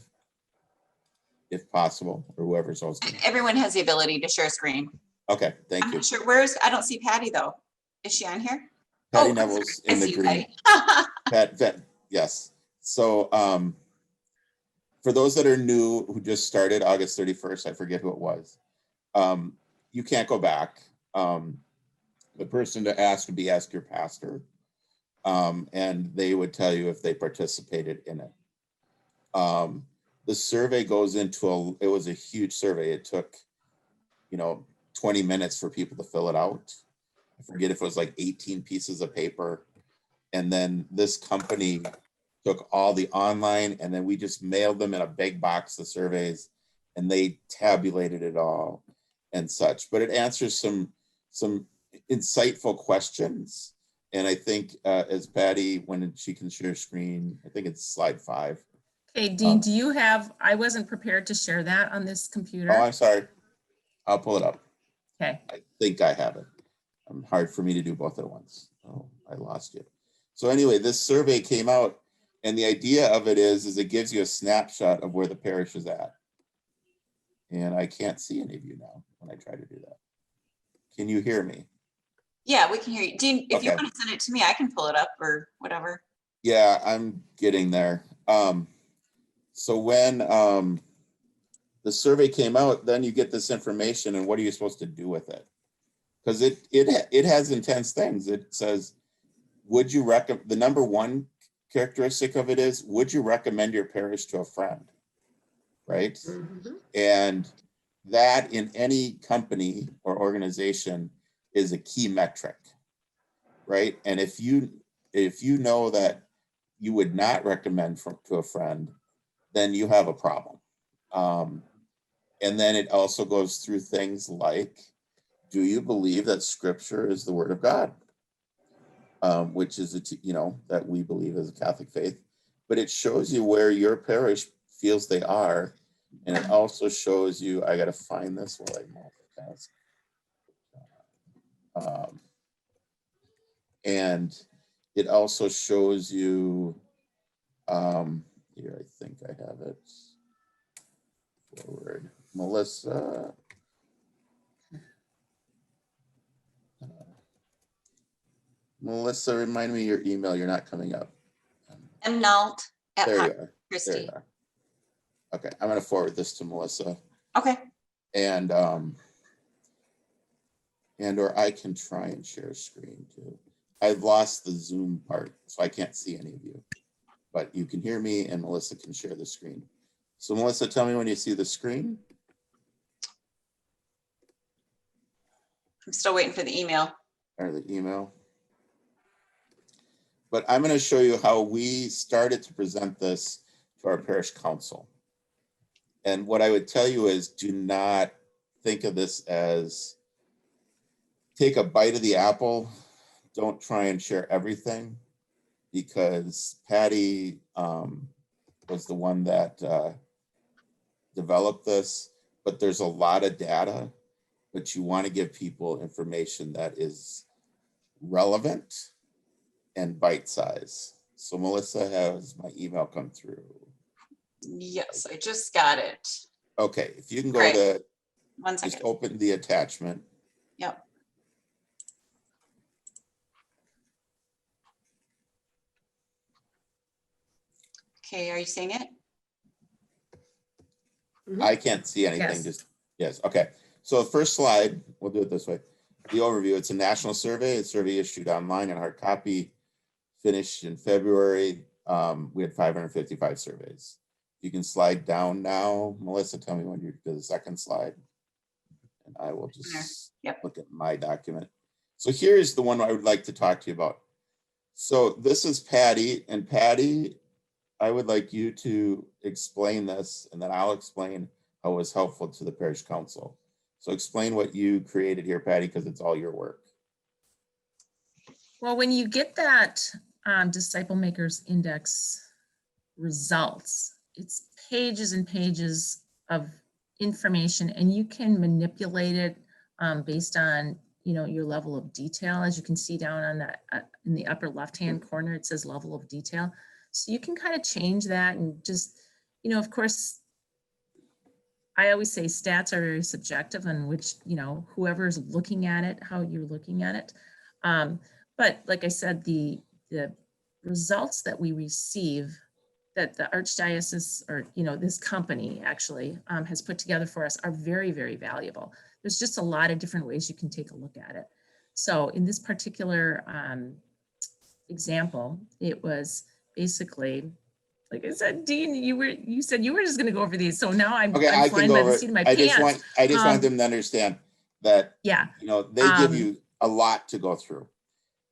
if possible, or whoever's hosting. Everyone has the ability to share screen. Okay, thank I'm you. not sure, I don't see Patty though. Is she on here? Patty Oh, Neville's I in the see you, green. Patty. Yes. So for those that are new, who just started August 31st, I forget who it was. You can't go back. The person to ask would be ask your pastor. And they would tell you if they participated in it. The survey goes into it was a huge survey. It took, 20 minutes for people to fill it out. I forget if it was like 18 pieces of paper. And then this company took all the online and then we just mailed them in a big box of surveys and they tabulated it all and such. But it answers some insightful questions. And I think as Patty, when she can share screen, I think it's slide 5. Okay, Dean, do you have, I wasn't prepared to share that on this computer. Oh, I'm sorry. I'll pull it up. Okay. I think I have it. Hard for me to do both at once. Oh, I lost you. So anyway, this survey came out and the idea of it is it gives you a snapshot of where the parish is at. And I can't see any of you now when I try to do that. Can you hear me? Yeah, we can hear you. Dean, if you Okay. want to send it to me, I can pull it up or whatever. Yeah, I'm getting there. So when the survey came out, then you get this information, and what are you supposed to do with it? Because it has intense things. It says, would you recommend, the number one characteristic of it is, would you recommend your parish to a friend? Right? Mhm. And that in any company or organization is a key metric, right? And if you know that you would not recommend to a friend, then you have a problem. And then it also goes through things like, do you believe that Scripture is the Word of God? Which is, that we believe as a Catholic faith. But it shows you where your parish feels they are. And it also shows you, I got to find this while I multitask. And it also shows you, here, I think I have it. Forward. Melissa. Melissa, remind me your email. You're not coming up. mnault at There you are. There Christie. you are. Okay, I'm going to forward this to Melissa. Okay. And or I can try and share a screen too. I've lost the Zoom part, so I can't see any of you. But you can hear me, and Melissa can share the screen. So Melissa, tell me when you see the screen. I'm still waiting for the email. Or the email. But I'm going to show you how we started to present this to our parish council. And what I would tell you is, do not think of this as take a bite of the apple. Don't try and share everything, because Patty was the one that developed this, but there's a lot of data, but you want to give people information that is relevant and bite size. So Melissa, has my email come through? Yes, I just got it. Okay, if you can go Great. to, One just second. open the attachment. Yep. Okay, are you seeing it? I can't see anything, Yes. just, yes, okay. So the first slide, we'll do it this way. The overview, it's a national survey. It's a survey issued online in hard copy, finished in February. We had 555 surveys. You can slide down now. Melissa, tell me when you do the second slide. And I will just look at my document. So here's the one I would like to talk to you about. So this is Patty, and Patty, I would like you to explain this, and then I'll explain how it was helpful to the parish council. So explain what you created here, Patty, because it's all your work. Well, when you get that Disciple Makers Index results, it's pages and pages of information, and you can manipulate it based on your level of detail. As you can see down on that in the upper left-hand corner, it says level of detail. So you can kind of change that, and just, of course, I always say stats are very subjective, on which, whoever's looking at it, how you're looking at it. But like I said, the results that we receive, that the Archdiocese, or this company actually has put together for us, are very, very valuable. There's just a lot of different ways you can take a look at it. So in this particular example, it was basically, like I said, Dean, you said you were just going to go over these. So now I'm flying by the seat of my pants. I just want them to understand that, yeah, they give you a lot to go through.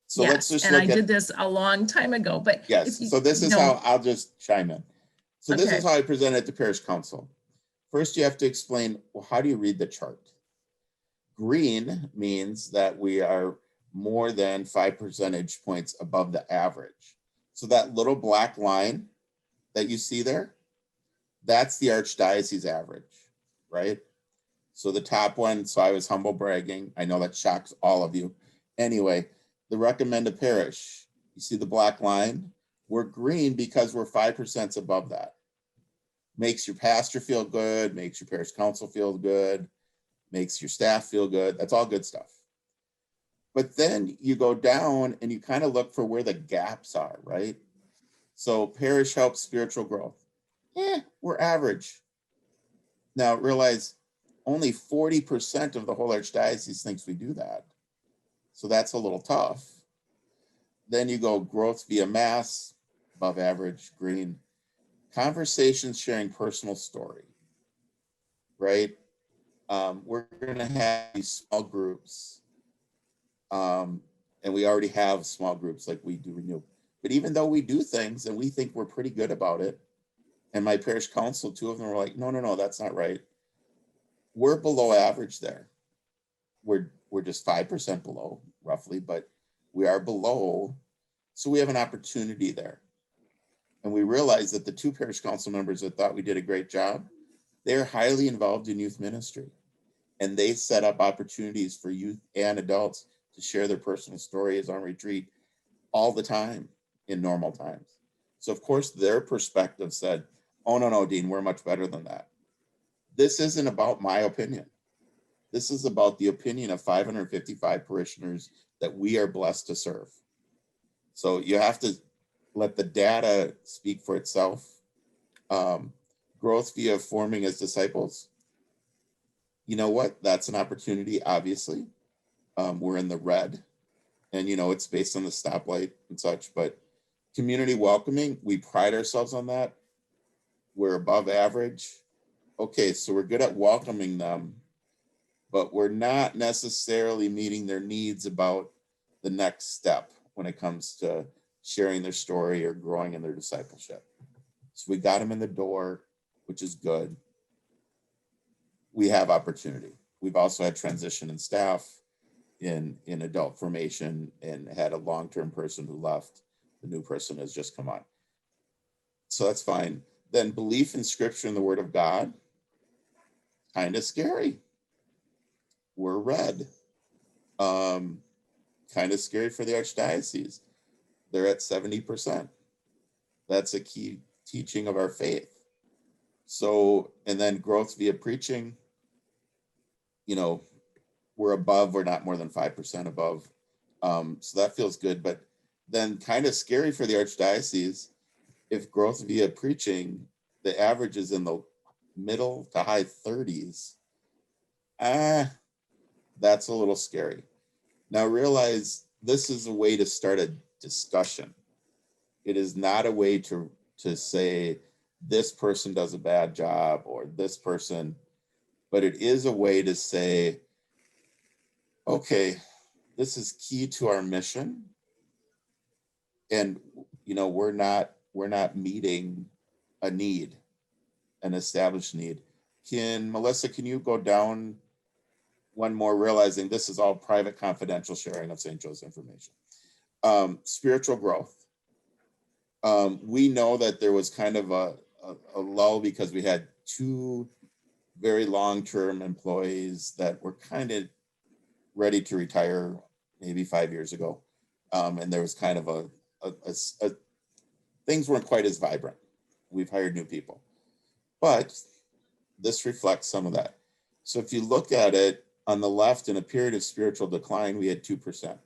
So let's just and I did this a long time ago, but yes. So this is how I'll just chime in. So this is how I present it to parish council. First, you have to explain, well, how do you read the chart? Green means that we are more than 5 percentage points above the average. So that little black line that you see there, that's the Archdiocese average, right? So the top one, so I was humble bragging. I know that shocks all of you. Anyway, the recommended parish, you see the black line? We're green because we're 5% above that. Makes your pastor feel good, makes your parish council feel good, makes your staff feel good. That's all good stuff. But then you go down and you kind of look for where the gaps are, right? So parish helps spiritual growth. We're average. Now realize only 40% of the whole archdiocese thinks we do that. So that's a little tough. Then you go growth via mass, above average, green. Conversations sharing personal story, right? We're going to have these small groups. And we already have small groups like we do Renew. But even though we do things and we think we're pretty good about it, and my parish council, 2 of them were like, no, that's not right. We're below average there. We're just 5% below roughly, but we are below. So we have an opportunity there. And we realized that the 2 parish council members that thought we did a great job, they're highly involved in youth ministry. And they set up opportunities for youth and adults to share their personal stories on retreat all the time in normal times. So of course their perspective said, oh, no, Dean, we're much better than that. This isn't about my opinion. This is about the opinion of 555 parishioners that we are blessed to serve. So you have to let the data speak for itself. Growth via forming as disciples. You know what? That's an opportunity, obviously. We're in the red and, it's based on the stoplight and such, but community welcoming, we pride ourselves on that. We're above average. Okay, so we're good at welcoming them, but we're not necessarily meeting their needs about the next step when it comes to sharing their story or growing in their discipleship. So we got them in the door, which is good. We have opportunity. We've also had transition in staff in adult formation and had a long-term person who left. The new person has just come on. So that's fine. Then belief in scripture and the word of God, kind of scary. We're red. Kind of scary for the archdiocese. They're at 70%. That's a key teaching of our faith. So, and then growth via preaching, we're above, we're not more than 5% above. So that feels good, but then kind of scary for the archdiocese. If growth via preaching, the average is in the middle to high 30s. That's a little scary. Now realize this is a way to start a discussion. It is not a way to say this person does a bad job or this person, but it is a way to say, okay, this is key to our mission. And, we're not meeting a need, an established need. Melissa, can you go down one more, realizing this is all private confidential sharing of St. Joe's information. Spiritual growth. We know that there was kind of a lull because we had 2 very long-term employees that were kind of ready to retire maybe 5 years ago. And there was kind of things weren't quite as vibrant. We've hired new people, but this reflects some of that. So if you look at it on the left, in a period of spiritual decline, we had 2%.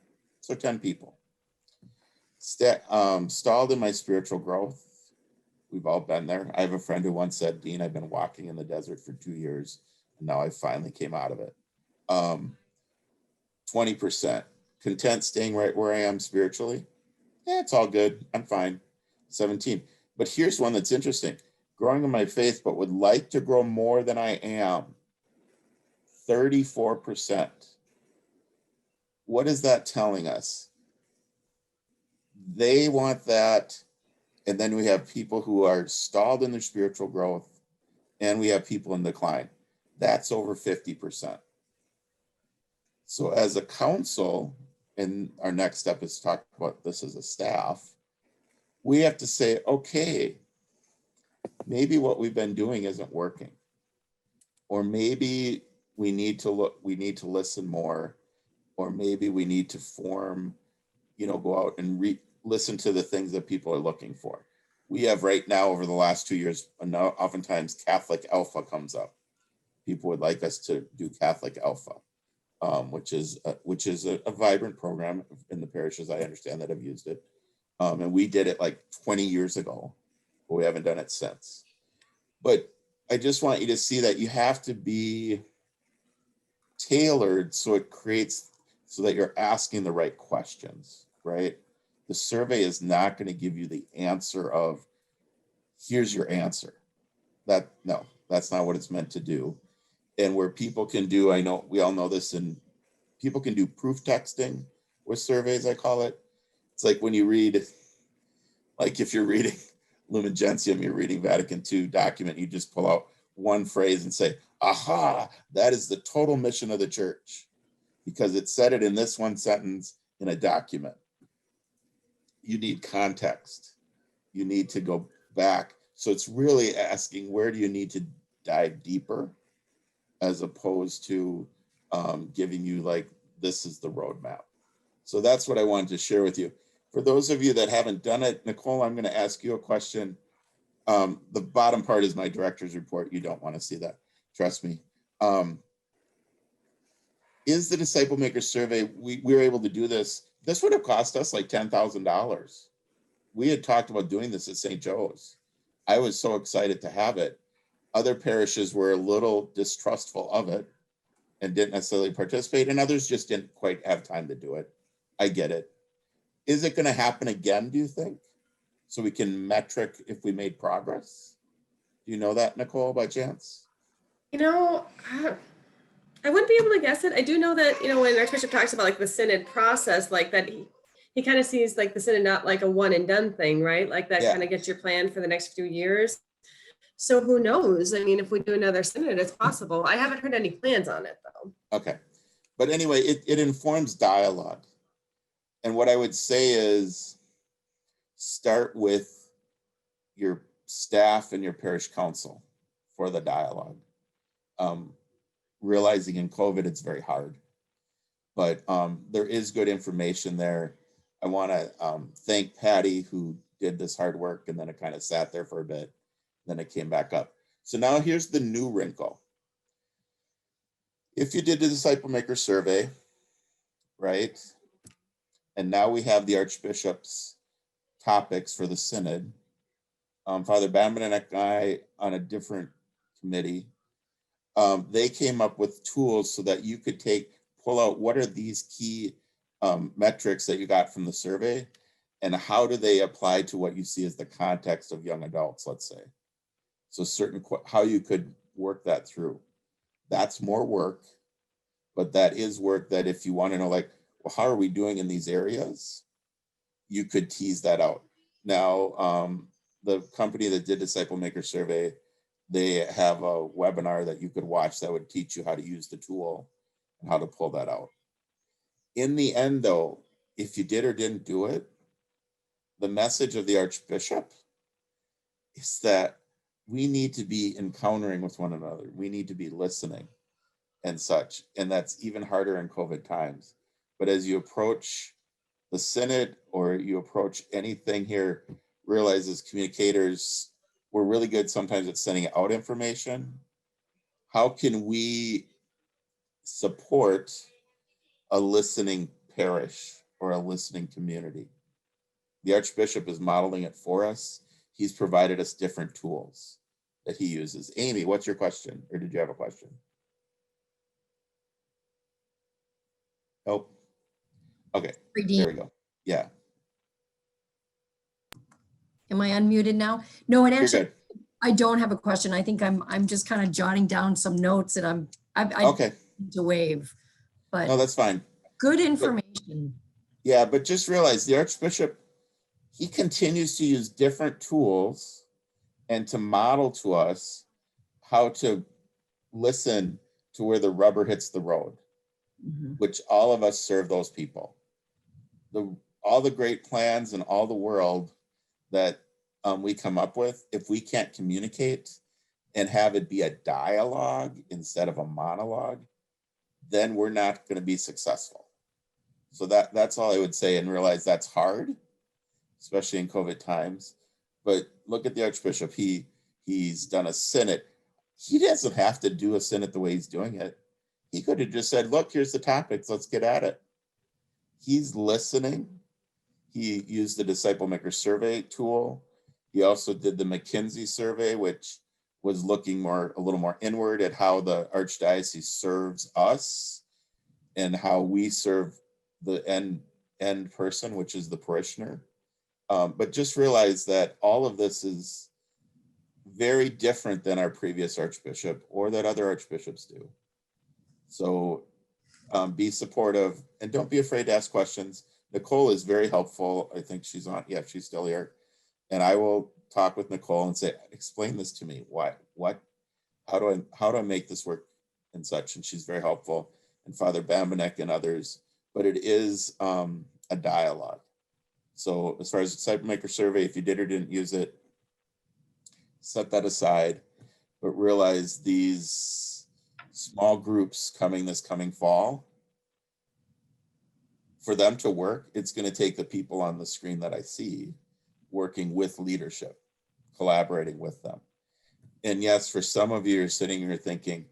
So 10 people. Stalled in my spiritual growth. We've all been there. I have a friend who once said, Dean, I've been walking in the desert for 2 years, and now I finally came out of it. 20%. Content staying right where I am spiritually. It's all good. I'm fine. 17. But here's one that's interesting. Growing in my faith, but would like to grow more than I am. 34%. What is that telling us? They want that. And then we have people who are stalled in their spiritual growth, and we have people in decline. That's over 50%. So as a council, and our next step is to talk about this as a staff, we have to say, okay, maybe what we've been doing isn't working. Or maybe we need to listen more, or maybe we need to form, go out and listen to the things that people are looking for. We have right now, over the last 2 years, oftentimes Catholic Alpha comes up. People would like us to do Catholic Alpha, which is a vibrant program in the parishes, I understand, that have used it. And we did it like 20 years ago, but we haven't done it since. But I just want you to see that you have to be tailored so it creates, so that you're asking the right questions, right? The survey is not going to give you the answer of, here's your answer. No, that's not what it's meant to do. And where people can do, I know we all know this, and people can do proof texting with surveys, I call it. It's like when you read, like if you're reading Lumen Gentium, you're reading Vatican II document, you just pull out one phrase and say, aha, that is the total mission of the church, because it said it in this one sentence in a document. You need context. You need to go back. So it's really asking, where do you need to dive deeper, as opposed to giving you like, this is the roadmap. So that's what I wanted to share with you. For those of you that haven't done it, Nicole, I'm going to ask you a question. The bottom part is my director's report. You don't want to see that. Trust me. Is the Disciple Maker survey, we were able to do this. This would have cost us like $10,000. We had talked about doing this at St. Joe's. I was so excited to have it. Other parishes were a little distrustful of it and didn't necessarily participate, and others just didn't quite have time to do it. I get it. Is it going to happen again, do you think? So we can metric if we made progress? Do you know that, Nicole, by chance? You know, I wouldn't be able to guess it. I do know that, you know, when Archbishop talks about like the synod process, like that he kind of sees like the synod not like a one and done thing, right? Like that kind of gets your plan for the next few years. So who knows? I mean, if we do another synod, it's possible. I haven't heard any plans on it though. Okay. But anyway, it informs dialogue. And what I would say is start with your staff and your parish council for the dialogue. Realizing in COVID, it's very hard, but there is good information there. I want to thank Patty, who did this hard work, and then it kind of sat there for a bit. Then it came back up. So now here's the new wrinkle. If you did the Disciple Maker survey, right? And now we have the Archbishop's topics for the Synod. Father Bamman and I on a different committee, they came up with tools so that you could pull out what are these key metrics that you got from the survey, and how do they apply to what you see as the context of young adults, let's say. So how you could work that through. That's more work, but that is work that if you want to know, like, well, how are we doing in these areas? You could tease that out. Now, the company that did Disciple Maker survey, they have a webinar that you could watch that would teach you how to use the tool and how to pull that out. In the end, though, if you did or didn't do it, the message of the Archbishop is that we need to be encountering with one another. We need to be listening and such. And that's even harder in COVID times. But as you approach the Synod or you approach anything here, realize as communicators, we're really good sometimes at sending out information. How can we support a listening parish or a listening community? The Archbishop is modeling it for us. He's provided us different tools that he uses. Amy, what's your question? Or did you have a question? Oh, okay, there we go. Yeah. Am I unmuted now? No, and You're actually, good. I don't have a question. I think I'm just kind of jotting down some notes that I Okay. to wave, but No, that's fine. good information. Yeah, but just realize the Archbishop, he continues to use different tools and to model to us how to listen to where the rubber hits the road, which all of us serve those people. All the great plans in all the world that we come up with, if we can't communicate and have it be a dialogue instead of a monologue, then we're not going to be successful. So that's all I would say, and realize that's hard, especially in COVID times. But look at the Archbishop. He's done a synod. He doesn't have to do a synod the way he's doing it. He could have just said, look, here's the topics, let's get at it. He's listening. He used the Disciple Maker survey tool. He also did the McKinsey survey, which was looking a little more inward at how the Archdiocese serves us and how we serve the end person, which is the parishioner. But just realize that all of this is very different than our previous Archbishop or that other Archbishops do. So be supportive and don't be afraid to ask questions. Nicole is very helpful. I think she's on. Yeah, she's still here. And I will talk with Nicole and say, explain this to me. How do I make this work and such? And she's very helpful. And Father Bambanek and others. But it is a dialogue. So as far as the Disciple Maker survey, if you did or didn't use it, set that aside. But realize these small groups this coming fall, for them to work, it's going to take the people on the screen that I see working with leadership, collaborating with them. And yes, for some of you, you're sitting here thinking,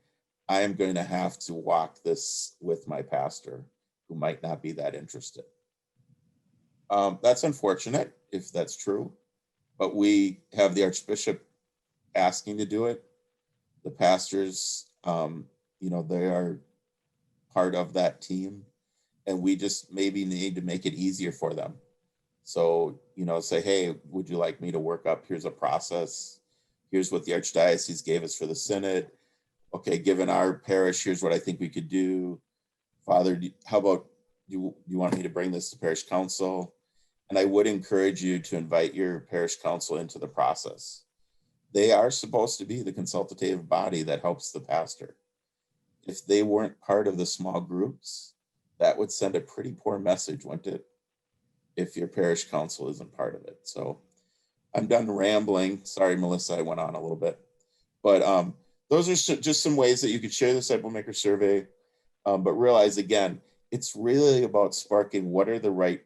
I am going to have to walk this with my pastor who might not be that interested. That's unfortunate if that's true, but we have the Archbishop asking to do it. The pastors, they are part of that team. And we just maybe need to make it easier for them. So, say, hey, would you like me to work up? Here's a process. Here's what the Archdiocese gave us for the Synod. Okay, given our parish, here's what I think we could do. Father, how about you want me to bring this to parish council? And I would encourage you to invite your parish council into the process. They are supposed to be the consultative body that helps the pastor. If they weren't part of the small groups, that would send a pretty poor message, wouldn't it? If your parish council isn't part of it. So I'm done rambling. Sorry, Melissa, I went on a little bit. But those are just some ways that you could share the Disciple Maker survey. But realize, again, it's really about sparking what are the right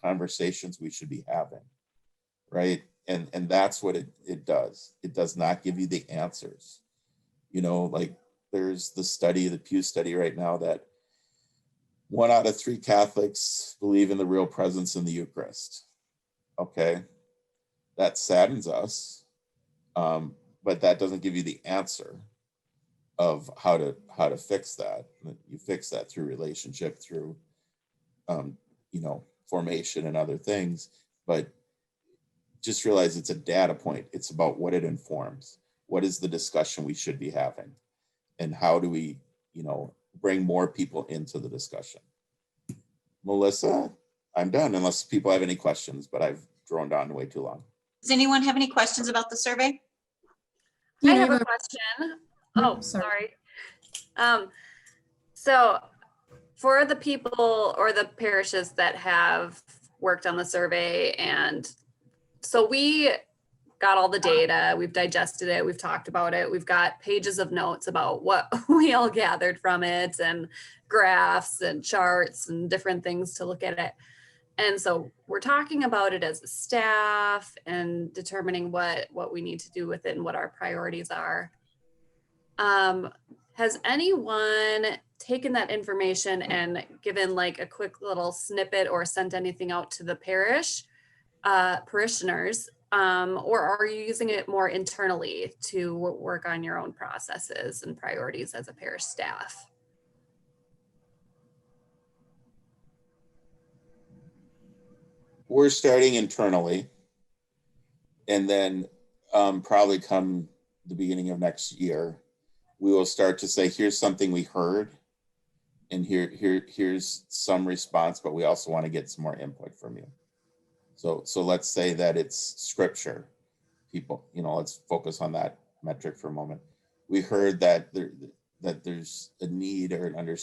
conversations we should be having, right? And that's what it does. It does not give you the answers. Like there's the Pew study right now that 1 out of 3 Catholics believe in the real presence in the Eucharist. Okay, that saddens us, but that doesn't give you the answer of how to fix that. You fix that through relationship, through formation and other things. But just realize it's a data point. It's about what it informs. What is the discussion we should be having, and how do we, bring more people into the discussion. Melissa, I'm done unless people have any questions, but I've droned on way too long. Does anyone have any questions about the survey? I have a question. Oh, sorry. So for the people or the parishes that have worked on the survey, and so we got all the data, we've digested it, we've talked about it, we've got pages of notes about what we all gathered from it, and graphs and charts and different things to look at it. And so we're talking about it as a staff and determining what we need to do with it and what our priorities are. Has anyone taken that information and given like a quick little snippet or sent anything out to the parishioners? Or are you using it more internally to work on your own processes and priorities as a parish staff? We're starting internally, and then probably come the beginning of next year, we will start to say, here's something we heard, and here's some response, but we also want to get some more input from you. So let's say that it's scripture. People, let's focus on that metric for a moment. We heard that there's a need or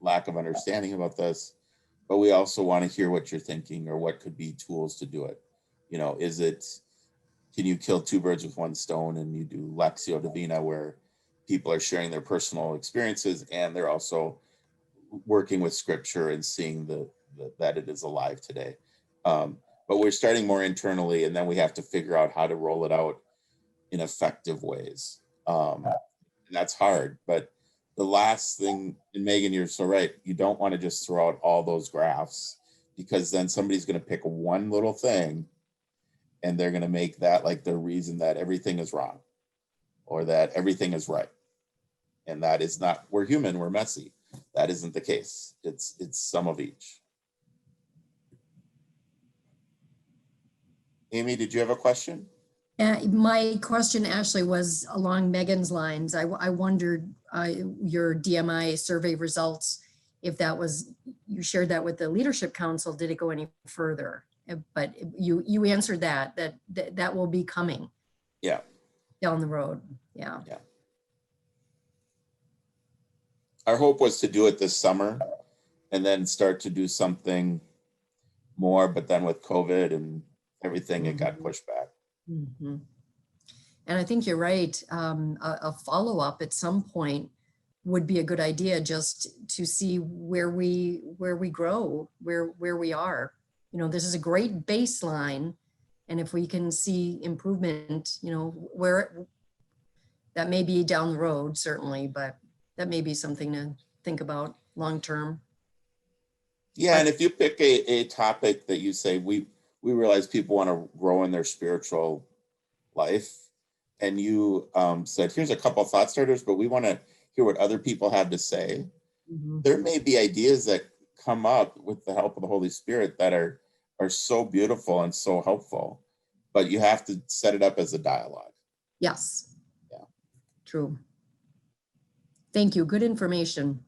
lack of understanding about this, but we also want to hear what you're thinking or what could be tools to do it. Can you kill 2 birds with 1 stone, and you do Lectio Divina, where people are sharing their personal experiences and they're also working with scripture and seeing that it is alive today. But we're starting more internally, and then we have to figure out how to roll it out in effective ways. And that's hard, but the last thing, and Megan, you're so right, you don't want to just throw out all those graphs because then somebody's going to pick one little thing and they're going to make that like the reason that everything is wrong or that everything is right. And that is not, we're human, we're messy. That isn't the case. It's some of each. Amy, did you have a question? My question, Ashley, was along Megan's lines. I wondered your DMI survey results, if that was, you shared that with the Leadership Council, did it go any further? But you answered that will be coming. Yeah. Down the road. Yeah. Yeah. Our hope was to do it this summer and then start to do something more, but then with COVID and everything, it got pushed back. Mm-hmm. And I think you're right. A follow-up at some point would be a good idea, just to see where we grow, where we are. You know, this is a great baseline, and if we can see improvement, you know, where that may be down the road, certainly, but that may be something to think about long term. Yeah, and if you pick a topic that you say, we realize people want to grow in their spiritual life, and you said, here's a couple of thought starters, but we want to hear what other people have to say. Mm-hmm. There may be ideas that come up with the help of the Holy Spirit that are so beautiful and so helpful, but you have to set it up as a dialogue. Yes. Yeah. True. Thank you. Good information.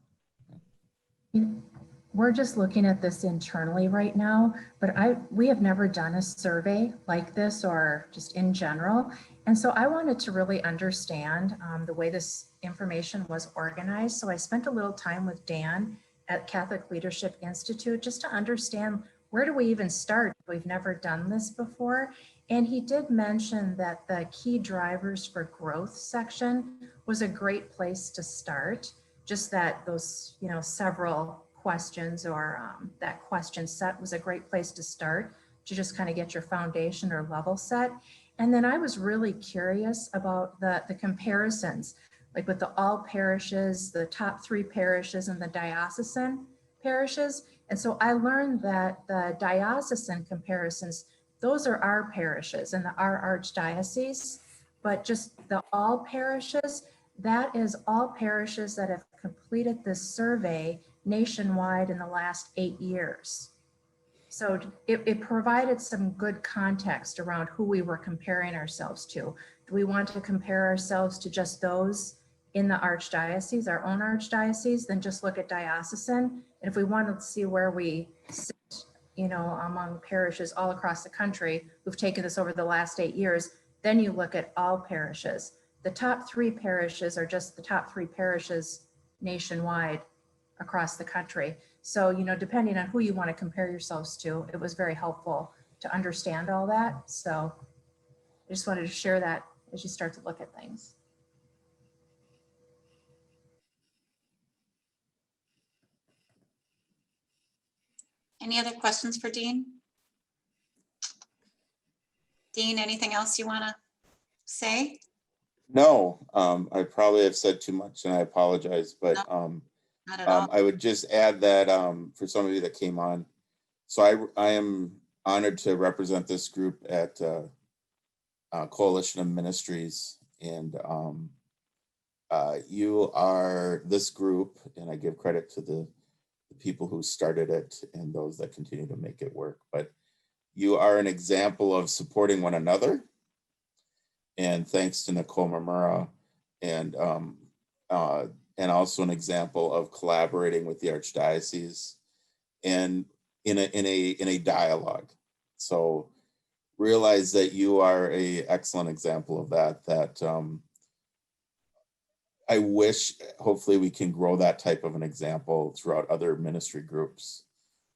We're just looking at this internally right now, but we have never done a survey like this or just in general. And so I wanted to really understand the way this information was organized. So I spent a little time with Dan at Catholic Leadership Institute just to understand, where do we even start? We've never done this before. And he did mention that the key drivers for growth section was a great place to start. Just that those, you know, several questions or that question set was a great place to start to just kind of get your foundation or level set. And then I was really curious about the comparisons, like with the all parishes, the top 3 parishes and the diocesan parishes. And so I learned that the diocesan comparisons, those are our parishes and our archdiocese, but just the all parishes, that is all parishes that have completed this survey nationwide in the last 8 years. So it provided some good context around who we were comparing ourselves to. Do we want to compare ourselves to just those in the archdiocese, our own archdiocese, then just look at diocesan? And if we want to see where we sit, you know, among parishes all across the country who've taken this over the last 8 years, then you look at all parishes. The top 3 parishes are just the top 3 parishes nationwide across the country. So, you know, depending on who you want to compare yourselves to, it was very helpful to understand all that. So I just wanted to share that as you start to look at things. Any other questions for Dean? Dean, anything else you want to say? No, I probably have said too much and I apologize, but no, not at all. I would just add that for some of you that came on, so I am honored to represent this group at Coalition of Ministries, and you are this group, and I give credit to the people who started it and those that continue to make it work, but you are an example of supporting one another. And thanks to Nicole Mamura, and also an example of collaborating with the Archdiocese and in a dialogue. So realize that you are an excellent example of that. I wish, hopefully we can grow that type of an example throughout other ministry groups,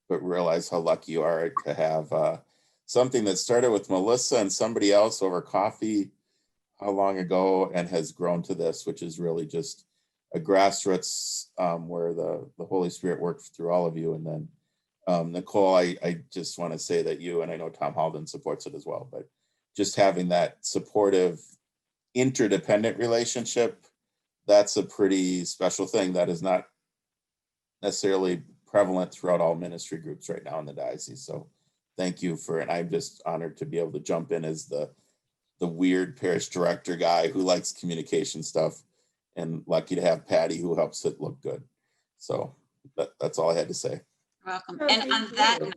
but realize how lucky you are to have something that started with Melissa and somebody else over coffee how long ago and has grown to this, which is really just a grassroots where the Holy Spirit worked through all of you. And then Nicole, I just want to say that you, and I know Tom Halden supports it as well, but just having that supportive, interdependent relationship, that's a pretty special thing that is not necessarily prevalent throughout all ministry groups right now in the diocese. So thank you for, and I'm just honored to be able to jump in as the weird parish director guy who likes communication stuff, and lucky to have Patty who helps it look good. So that's all I had to say. Welcome. Oh, And thank on that, you.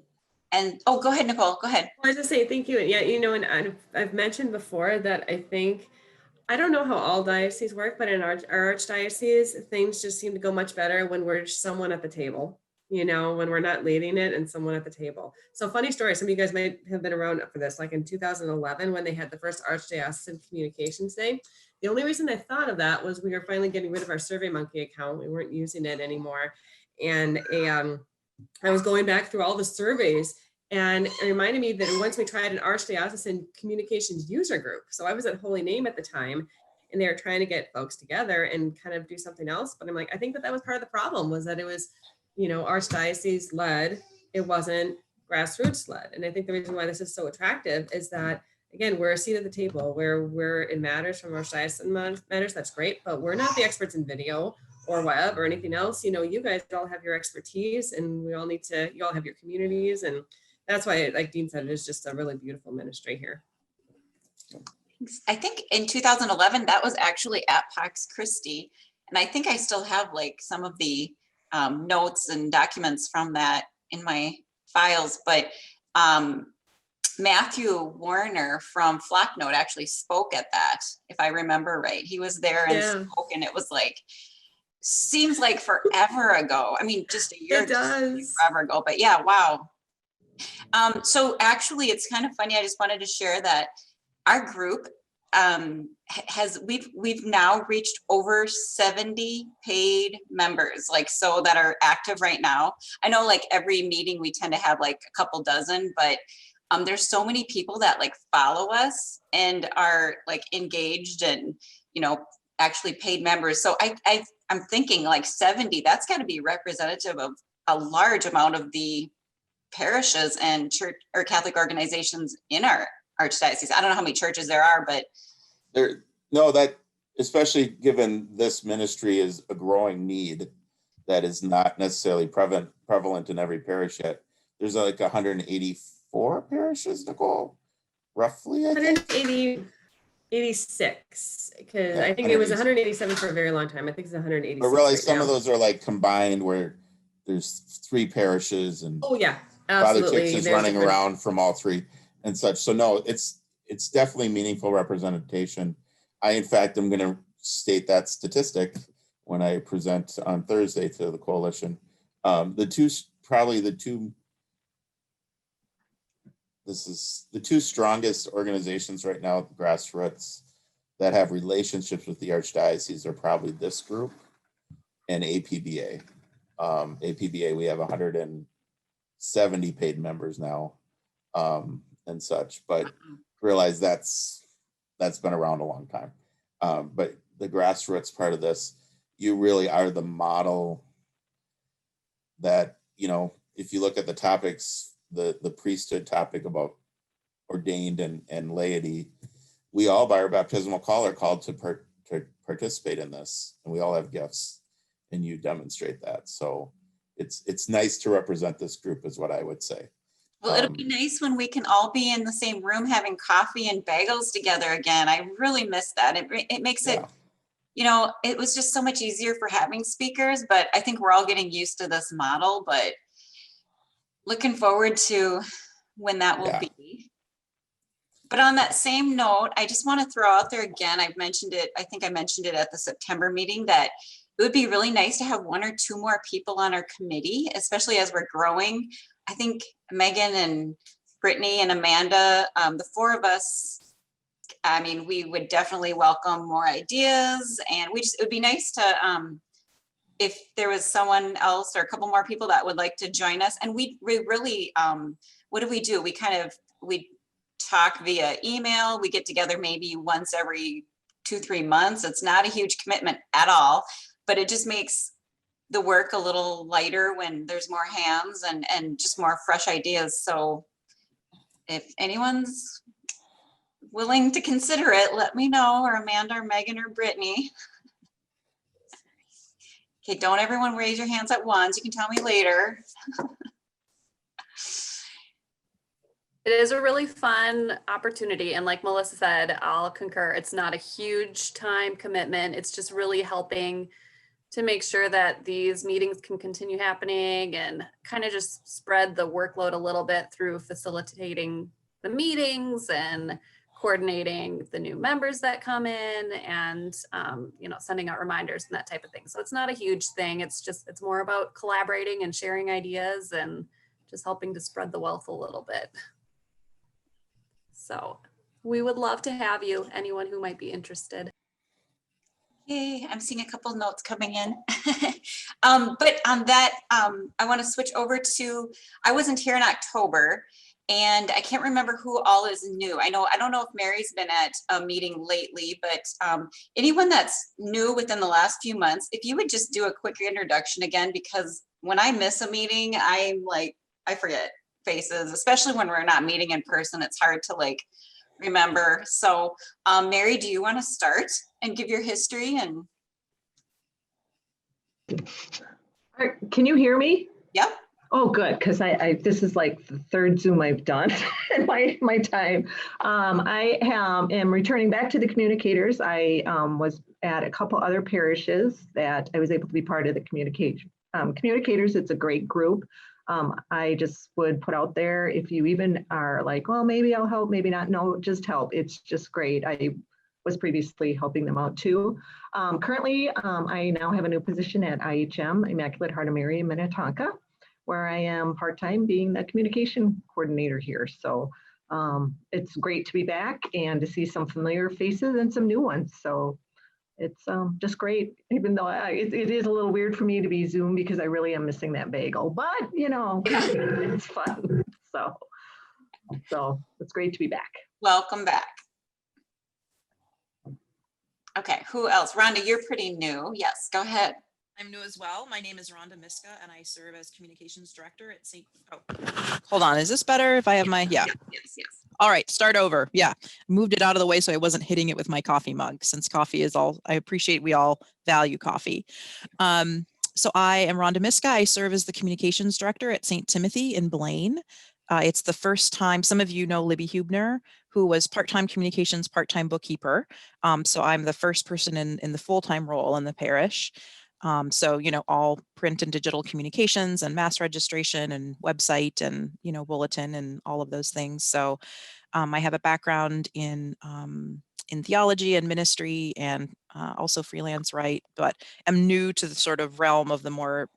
and oh, go ahead, Nicole, go ahead. Well, I just say thank you. And yeah, and I've mentioned before that I don't know how all dioceses work, but in our archdiocese, things just seem to go much better when we're someone at the table, when we're not leading it and someone at the table. So funny story, some of you guys might have been around for this, like in 2011, when they had the first Archdiocesan Communications Day. The only reason I thought of that was we were finally getting rid of our SurveyMonkey account. We weren't using it anymore. And I was going back through all the surveys, and it reminded me that once we tried an Archdiocesan Communications user group. So I was at Holy Name at the time, and they were trying to get folks together and kind of do something else. But I'm like, I think that was part of the problem, was that it was, Archdiocese led. It wasn't grassroots led. And I think the reason why this is so attractive is that, again, we're a seat at the table where it matters from Archdiocesan matters. That's great, but we're not the experts in video or web or anything else. You guys all have your expertise, and you all have your communities. And that's why, like Dean said, it is just a really beautiful ministry here. I think in 2011, that was actually at Pax Christi. And I think I still have like some of the notes and documents from that in my files. But Matthew Warner from Flocknote actually spoke at that, if I remember right. He was there and spoke, and it was like, seems like forever ago. I mean, just a year, it does. Forever ago. But yeah, wow. So actually, it's kind of funny. I just wanted to share that our group we've now reached over 70 paid members, so that are active right now. I know like every meeting we tend to have like a couple dozen, but there's so many people that like follow us and are like engaged and actually paid members. So I'm thinking like 70, that's got to be representative of a large amount of the parishes and church or Catholic organizations in our archdiocese. I don't know how many churches there are, but that especially given this ministry is a growing need that is not necessarily prevalent in every parish yet. There's like 184 parishes, Nicole, roughly. 186, because I think it was 187 for a very long time. I think it's 186. But really, some of those are like combined, where there's 3 parishes, and Father Chicks is running around from all 3 and such. So no, it's definitely meaningful representation. In fact, I'm going to state that statistic when I present on Thursday to the coalition. The two strongest organizations right now, grassroots, that have relationships with the Archdiocese are probably this group and APBA. APBA, we have 170 paid members now, and such, but realize that's been around a long time. But the grassroots part of this, you really are the model that, if you look at the topics, the priesthood topic about ordained and laity, we all by our baptismal call are called to participate in this, and we all have gifts, and you demonstrate that. So it's nice to represent this group, is what I would say. Well, it'll be nice when we can all be in the same room having coffee and bagels together again. I really miss that. It makes it, it was just so much easier for having speakers, but I think we're all getting used to this model, but looking forward to when that will be. But on that same note, I just want to throw out there again, I think I mentioned it at the September meeting, that it would be really nice to have 1 or 2 more people on our committee, especially as we're growing. I think Megan and Brittany and Amanda, the 4 of us, we would definitely welcome more ideas, and it would be nice to, if there was someone else or a couple more people that would like to join us. And we really, what do? We talk via email. We get together maybe once every 2-3 months. It's not a huge commitment at all, but it just makes the work a little lighter when there's more hands and just more fresh ideas. So if anyone's willing to consider it, let me know, or Amanda or Megan or Brittany. Okay, don't everyone raise your hands at once. You can tell me later. It is a really fun opportunity. And like Melissa said, I'll concur. It's not a huge time commitment. It's just really helping to make sure that these meetings can continue happening and kind of just spread the workload a little bit through facilitating the meetings and coordinating the new members that come in and, sending out reminders and that type of thing. So it's not a huge thing. It's more about collaborating and sharing ideas and just helping to spread the wealth a little bit. So we would love to have you, anyone who might be interested. Yay, I'm seeing a couple notes coming in. But on that, I want to switch over to, I wasn't here in October and I can't remember who all is new. I don't know if Mary's been at a meeting lately, but anyone that's new within the last few months, if you would just do a quick introduction again, because when I miss a meeting, I'm like, I forget faces, especially when we're not meeting in person. It's hard to like remember. So Mary, do you want to start and give your history? And can you hear me? Yep. Oh, good, because I this is like the third Zoom I've done in my time. I am returning back to the Communicators. I was at a couple other parishes that I was able to be part of the Communicators. It's a great group. I just would put out there, if you even are like, well, maybe I'll help, maybe not. No, just help. It's just great. I was previously helping them out too. Currently, I now have a new position at IHM, Immaculate Heart of Mary in Minnetonka, where I am part-time being the communication coordinator here. So it's great to be back and to see some familiar faces and some new ones. So it's just great, even though it is a little weird for me to be Zoom because I really am missing that bagel, but it's fun. So it's great to be back. Welcome back. Okay, who else? Rhonda, you're pretty new. Yes, go ahead. I'm new as well. My name is Rhonda Miska and I serve as communications director at St. Hold on, is this better if I have my, yeah. Yes. All right, start over. Yeah, moved it out of the way so I wasn't hitting it with my coffee mug, since coffee is all, I appreciate we all value coffee. So I am Rhonda Miska. I serve as the communications director at St. Timothy in Blaine. It's the first time, some of you know Libby Hubner, who was part-time communications, part-time bookkeeper. So I'm the first person in the full-time role in the parish. So, all print and digital communications and mass registration and website and, bulletin and all of those things. So I have a background in theology and ministry and also freelance write, but I'm new to the sort of realm of the more,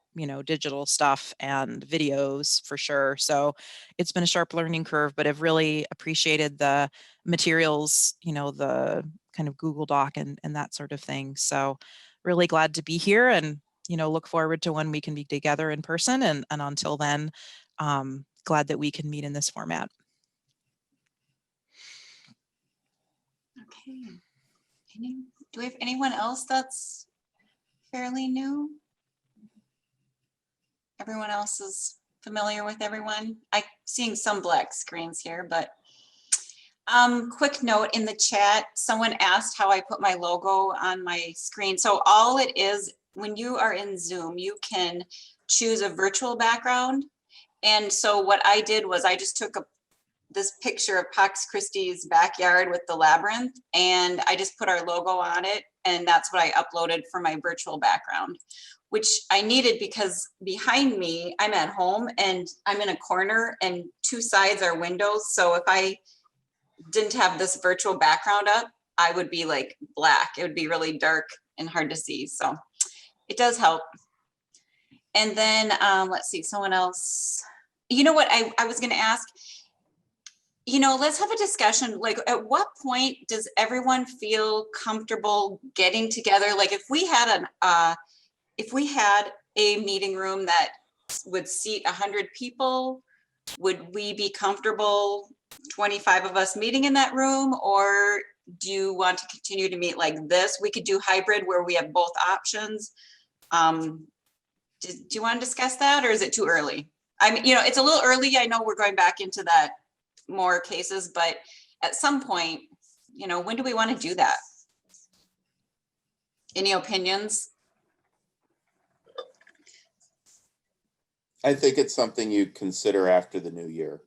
digital stuff and videos for sure. So it's been a sharp learning curve, but I've really appreciated the materials, the kind of Google Doc and that sort of thing. So really glad to be here and, look forward to when we can be together in person. And until then, glad that we can meet in this format. Okay. Do we have anyone else that's fairly new? Everyone else is familiar with everyone. I'm seeing some black screens here, but quick note in the chat, someone asked how I put my logo on my screen. So all it is, when you are in Zoom, you can choose a virtual background. And so what I did was I just took this picture of Pax Christi's backyard with the labyrinth, and I just put our logo on it. And that's what I uploaded for my virtual background, which I needed because behind me, I'm at home and I'm in a corner and two sides are windows. So if I didn't have this virtual background up, I would be like black. It would be really dark and hard to see. So it does help. And then let's see, someone else. You know what I was going to ask? Let's have a discussion. Like, at what point does everyone feel comfortable getting together? Like, if we had a meeting room that would seat 100 people, would we be comfortable 25 of us meeting in that room? Or do you want to continue to meet like this? We could do hybrid where we have both options. Do you want to discuss that, or is it too early? I mean, it's a little early. I know we're going back into that more cases, but at some point, when do we want to do that? Any opinions? I think it's something you consider after the new year.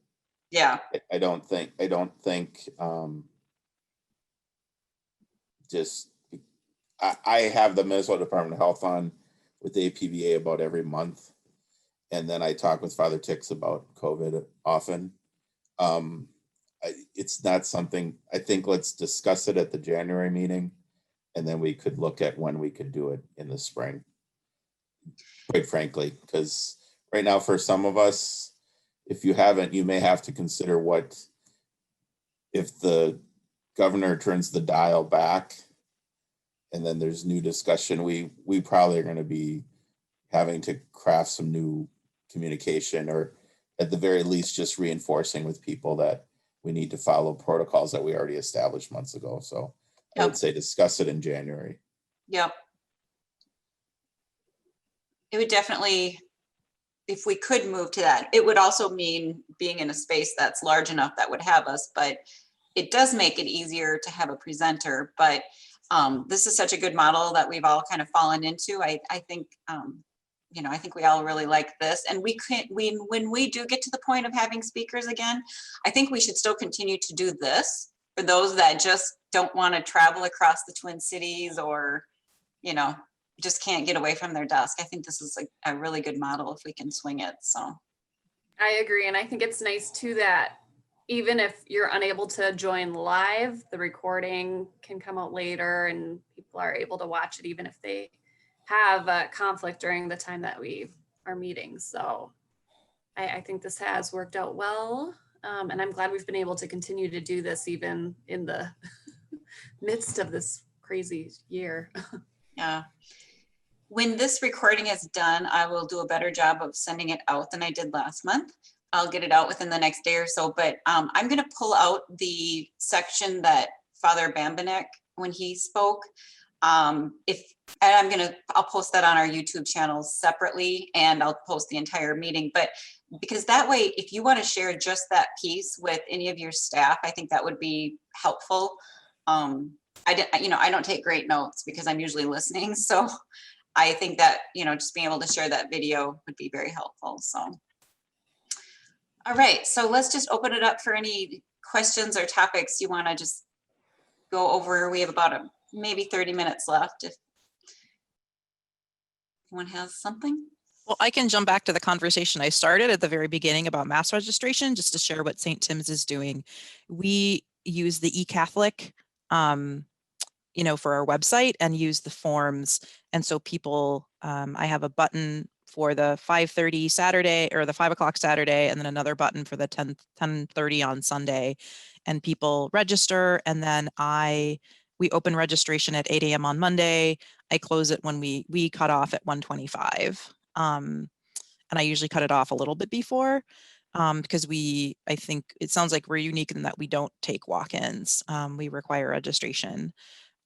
Yeah, I don't think, just, I have the Minnesota Department of Health on with the APVA about every month. And then I talk with Father Tix about COVID often. It's not something, I think let's discuss it at the January meeting. And then we could look at when we could do it in the spring. Quite frankly, because right now for some of us, if you haven't, you may have to consider what, if the governor turns the dial back and then there's new discussion, we probably are going to be having to craft some new communication, or at the very least just reinforcing with people that we need to follow protocols that we already established months ago. So I would say discuss it in January. yep. It would definitely, if we could move to that, it would also mean being in a space that's large enough that would have us, but it does make it easier to have a presenter. But this is such a good model that we've all kind of fallen into. I think, I think we all really like this, and when we do get to the point of having speakers again, I think we should still continue to do this for those that just don't want to travel across the Twin Cities, or, just can't get away from their desk. I think this is a really good model if we can swing it. So I agree. And I think it's nice too that even if you're unable to join live, the recording can come out later and people are able to watch it even if they have a conflict during the time that we are meeting. So I think this has worked out well. And I'm glad we've been able to continue to do this even in the midst of this crazy year. yeah. When this recording is done, I will do a better job of sending it out than I did last month. I'll get it out within the next day or so, but I'm going to pull out the section that Father Bambanek, when he spoke, I'll post that on our YouTube channel separately, and I'll post the entire meeting. But because that way, if you want to share just that piece with any of your staff, I think that would be helpful. I don't take great notes because I'm usually listening. So I think that, just being able to share that video would be very helpful. So, all right, so let's just open it up for any questions or topics you want to just go over. We have about maybe 30 minutes left if anyone has something. Well, I can jump back to the conversation I started at the very beginning about mass registration, just to share what St. Tim's is doing. We use the eCatholic, for our website, and use the forms. And so people, I have a button for the 5:30 Saturday, or the 5 o'clock Saturday, and then another button for the 10:30 on Sunday. And people register, and then we open registration at 8 a.m. on Monday. I close it when we cut off at 1:25. And I usually cut it off a little bit before, because I think it sounds like we're unique in that we don't take walk-ins. We require registration.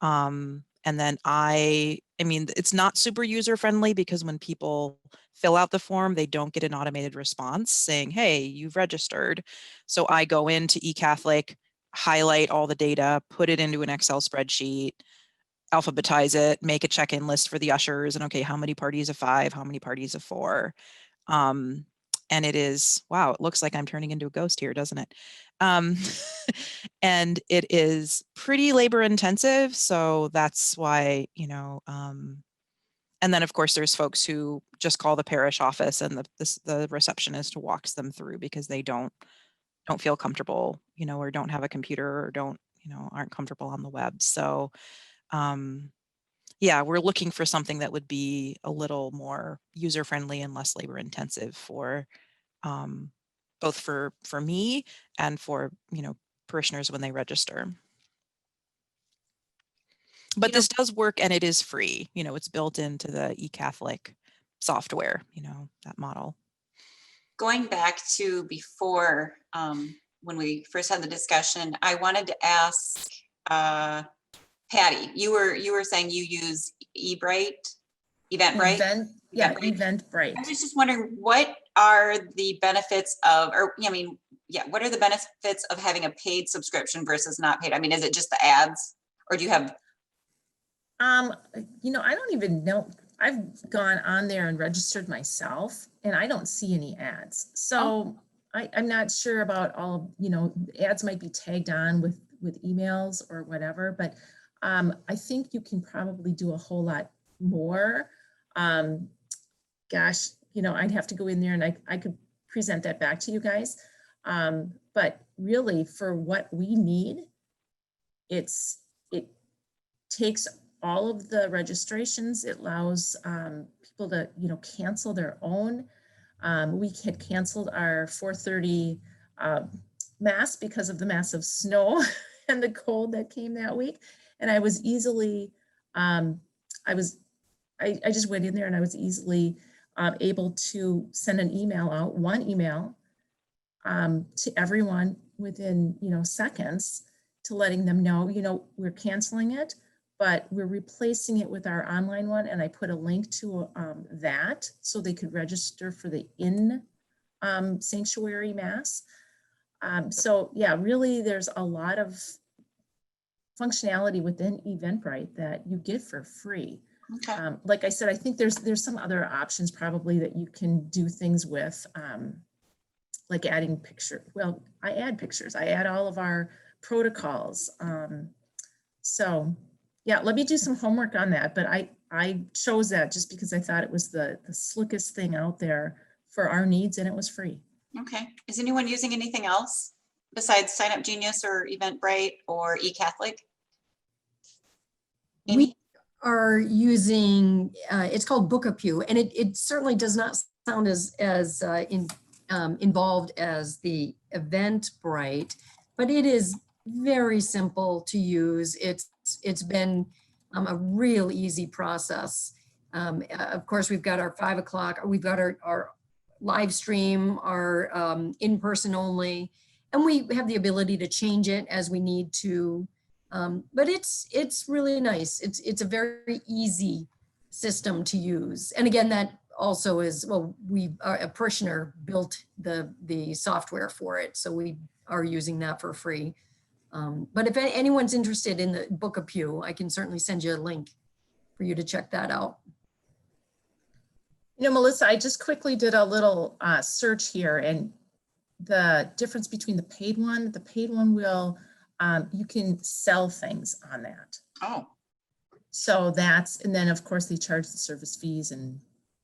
And then it's not super user friendly, because when people fill out the form, they don't get an automated response saying, hey, you've registered. So I go into eCatholic, highlight all the data, put it into an Excel spreadsheet, alphabetize it, make a check-in list for the ushers, and okay, how many parties of 5, how many parties of 4. And it is, wow, it looks like I'm turning into a ghost here, doesn't it? And it is pretty labor intensive. So that's why, and then of course there's folks who just call the parish office, and the receptionist walks them through because they don't feel comfortable, or don't have a computer, or aren't comfortable on the web. So yeah, we're looking for something that would be a little more user friendly and less labor intensive for both for me and for parishioners when they register. But this does work, and it is free. It's built into the eCatholic software, that model. Going back to before, when we first had the discussion, I wanted to ask Patty, you were saying you use Eventbrite? Eventbrite. I was just wondering, what are the benefits of, what are the benefits of having a paid subscription versus not paid? Is it just the ads, or do you have? I don't even know. I've gone on there and registered myself and I don't see any ads. So I'm not sure about all, ads might be tagged on with emails or whatever, but I think you can probably do a whole lot more. Gosh, I'd have to go in there and I could present that back to you guys. But really for what we need, it takes all of the registrations. It allows people to, cancel their own. We had canceled our 4:30 mass because of the massive snow and the cold that came that week. And I was easily, I just went in there and I was easily able to send an email out, one email to everyone within, seconds, to letting them know, we're canceling it, but we're replacing it with our online one. And I put a link to that so they could register for the sanctuary mass. So yeah, really there's a lot of functionality within Eventbrite that you get for free. Okay. Like I said, I think there's some other options probably that you can do things with, like adding picture. Well, I add pictures. I add all of our protocols. So yeah, let me do some homework on that. But I chose that just because I thought it was the slickest thing out there for our needs, and it was free. Okay. Is anyone using anything else besides Sign Up Genius or Eventbrite or eCatholic? Amy? We are using, it's called Book-a-Pew, and it certainly does not sound as involved as the Eventbrite, but it is very simple to use. It's been a real easy process. Of course, we've got our 5 o'clock, we've got our live stream, our in-person only, and we have the ability to change it as we need to. But it's really nice. It's a very easy system to use. And again, that also is, well, a parishioner built the software for it, so we are using that for free. But if anyone's interested in the Book-a-Pew, I can certainly send you a link for you to check that out. Melissa, I just quickly did a little search here, and the difference between the paid one will, you can sell things on that. Oh. So and then of course they charge the service fees and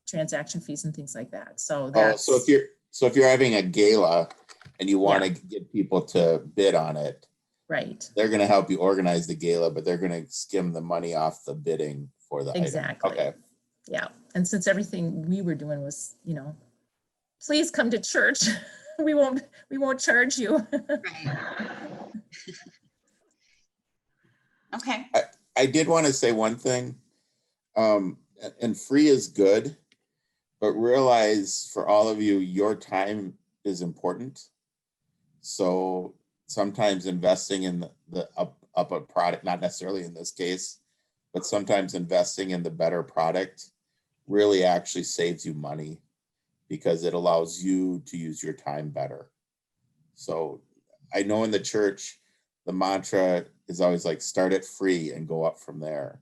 transaction fees and things like that. So that's. So if you're having a gala and you want to get people to bid on it, right, they're going to help you organize the gala, but they're going to skim the money off the bidding for the exactly. item. Okay. Yeah, and since everything we were doing was, please come to church. we won't charge you. Right. Okay. I did want to say one thing, and free is good, but realize for all of you, your time is important. So sometimes investing in the up a product, not necessarily in this case, but sometimes investing in the better product really actually saves you money because it allows you to use your time better. So I know in the church, the mantra is always like, start it free and go up from there.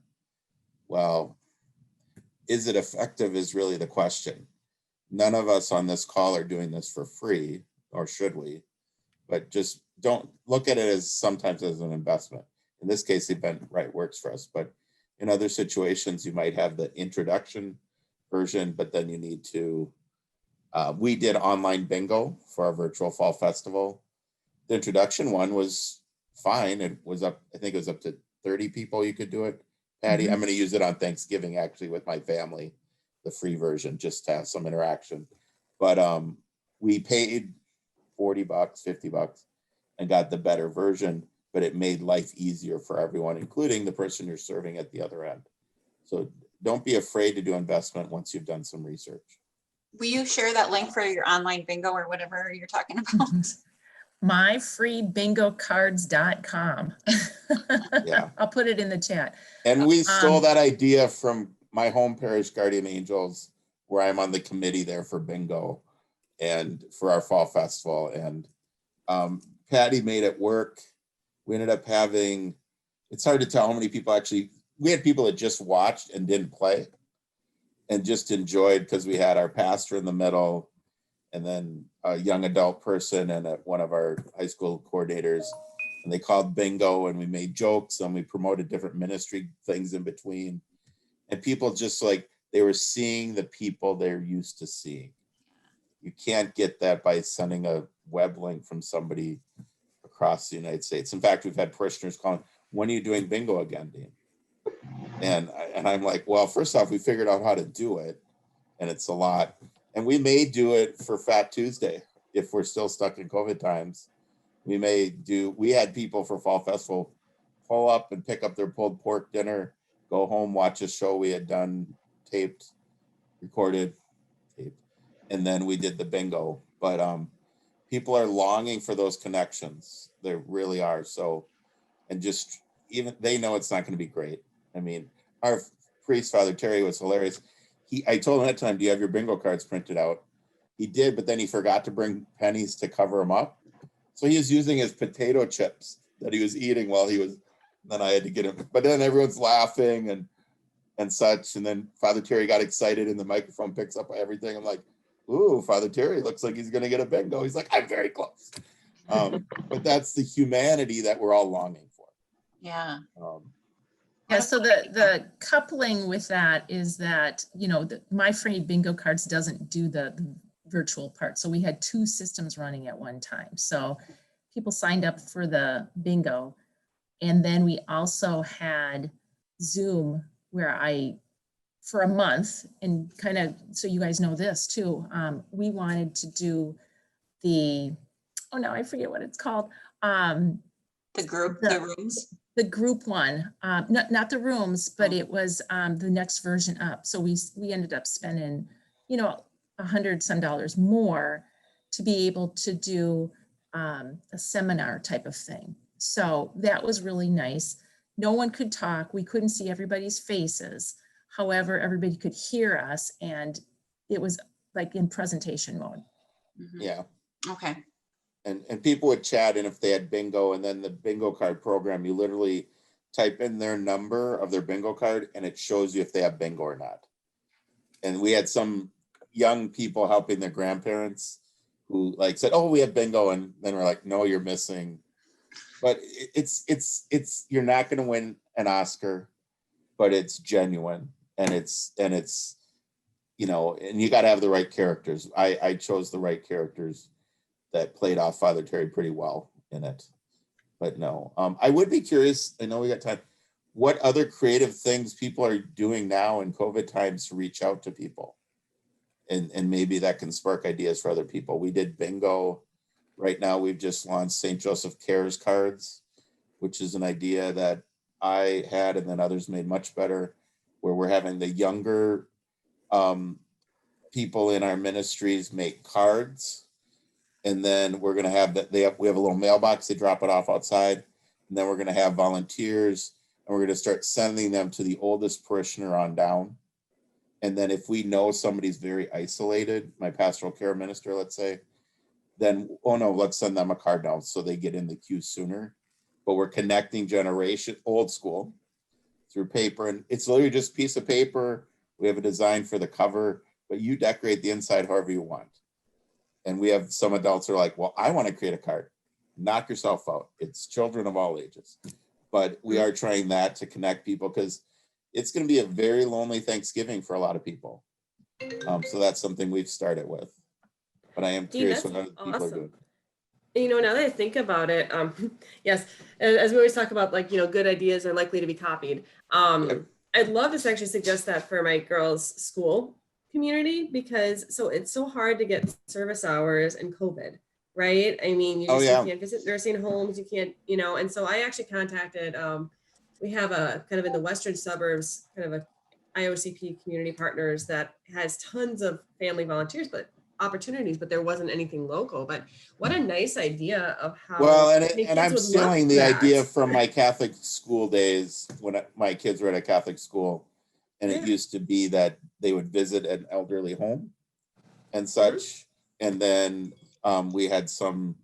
Well, is it effective is really the question. None of us on this call are doing this for free, or should we? But just don't look at it as sometimes as an investment. In this case, Eventbrite works for us, but in other situations, you might have the introduction version, but then you need to, we did online bingo for our virtual fall festival. The introduction one was fine. It was up, I think it was up to 30 people you could do it. Patty, I'm going to use it on Thanksgiving actually with my family, the free version, just to have some interaction. But we paid $40, $50 and got the better version, but it made life easier for everyone, including the person you're serving at the other end. So don't be afraid to do investment once you've done some research. Will you share that link for your online bingo or whatever you're talking about? myfreebingocards.com. Yeah. I'll put it in the chat. And we stole that idea from my home parish, Guardian Angels, where I'm on the committee there for bingo and for our fall festival. And Patty made it work. We ended up having, it's hard to tell how many people actually, we had people that just watched and didn't play. and just enjoyed, because we had our pastor in the middle and then a young adult person and one of our high school coordinators, and they called bingo, and we made jokes and we promoted different ministry things in between. And people just like, they were seeing the people they're used to seeing. You can't get that by sending a web link from somebody across the United States. In fact, we've had parishioners calling, when are you doing bingo again, Dean? And I'm like, well, first off, we figured out how to do it, and it's a lot. And we may do it for Fat Tuesday if we're still stuck in COVID times. We had people for Fall Festival pull up and pick up their pulled pork dinner, go home, watch a show we had done, recorded, and then we did the bingo. But people are longing for those connections. They really are. So, and just even they know it's not going to be great. I mean, our priest, Father Terry, was hilarious. I told him that time, do you have your bingo cards printed out? He did, but then he forgot to bring pennies to cover them up. So he was using his potato chips that he was eating while he was, then I had to get him, but then everyone's laughing and such. And then Father Terry got excited and the microphone picks up everything. I'm like, ooh, Father Terry looks like he's going to get a bingo. He's like, I'm very close. But that's the humanity that we're all longing for. Yeah. Yeah, so the coupling with that is that, My Free Bingo Cards doesn't do the virtual part. So we had 2 systems running at one time. So people signed up for the bingo. And then we also had Zoom where for a month, and kind of, so you guys know this too, we wanted to do now I forget what it's called. The rooms. The group one, not the rooms, but it was the next version up. So we ended up spending, $100 some more to be able to do a seminar type of thing. So that was really nice. No one could talk. We couldn't see everybody's faces. However, everybody could hear us, and it was like in presentation mode. Mm-hmm. Yeah. Okay. And people would chat, and if they had bingo, and then the bingo card program, you literally type in their number of their bingo card and it shows you if they have bingo or not. And we had some young people helping their grandparents who like said, oh, we have bingo. And then we're like, no, you're missing. But it's you're not going to win an Oscar, but it's genuine. And it's and you got to have the right characters. I chose the right characters that played off Father Terry pretty well in it. But no, I would be curious, I know we got time, what other creative things people are doing now in COVID times to reach out to people? And maybe that can spark ideas for other people. We did bingo. Right now, we've just launched St. Joseph Cares cards, which is an idea that I had and then others made much better, where we're having the younger people in our ministries make cards. And then we're going to have that. We have a little mailbox. They drop it off outside. And then we're going to have volunteers, and we're going to start sending them to the oldest parishioner on down. And then if we know somebody's very isolated, my pastoral care minister, let's say, then, oh no, let's send them a card now so they get in the queue sooner. But we're connecting generation, old school, through paper. And it's literally just a piece of paper. We have a design for the cover, but you decorate the inside however you want. And we have some adults who are like, well, I want to create a card. Knock yourself out. It's children of all ages. But we are trying that to connect people, because it's going to be a very lonely Thanksgiving for a lot of people. So that's something we've started with. But I am curious what other people are doing. Now that I think about it, yes, as we always talk about, like, good ideas are likely to be copied. I'd love to actually suggest that for my girls' school community, because it's so hard to get service hours in COVID, right? I mean, you can't visit nursing homes, you can't, and so I actually contacted, we have a kind of in the western suburbs, kind of a IOCP community partners that has tons of family volunteers, but opportunities, but there wasn't anything local. But what a nice idea of how. Well, and I'm stealing the idea from my Catholic school days when my kids were at a Catholic school. And it used to be that they would visit an elderly home and such. Mm-hmm. And then we had some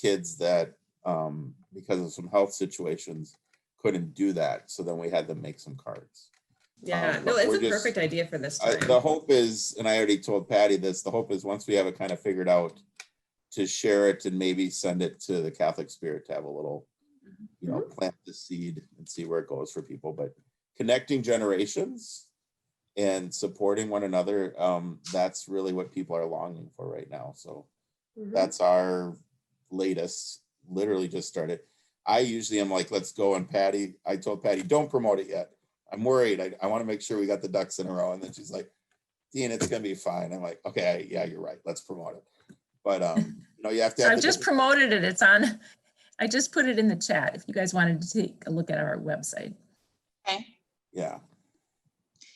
kids that, because of some health situations, couldn't do that. So then we had them make some cards. Yeah, But no, it's we're a just- perfect idea for this time. The hope is, and I already told Patty this, the hope is once we have it kind of figured out, to share it and maybe send it to the Catholic Spirit to have a little, you know, plant the seed and see where it goes for people. But connecting generations and supporting one another, that's really what people are longing for right now. So that's our latest, literally just started. I usually am like, let's go. And Patty, I told Patty, don't promote it yet. I'm worried. I want to make sure we got the ducks in a row. And then she's like, Dean, it's going to be fine. I'm like, okay, yeah, you're right. Let's promote it. But, you know, you have to So have I've just promoted it. It's on, I just put it in the chat if you guys wanted to take a look at our website. Okay. Yeah.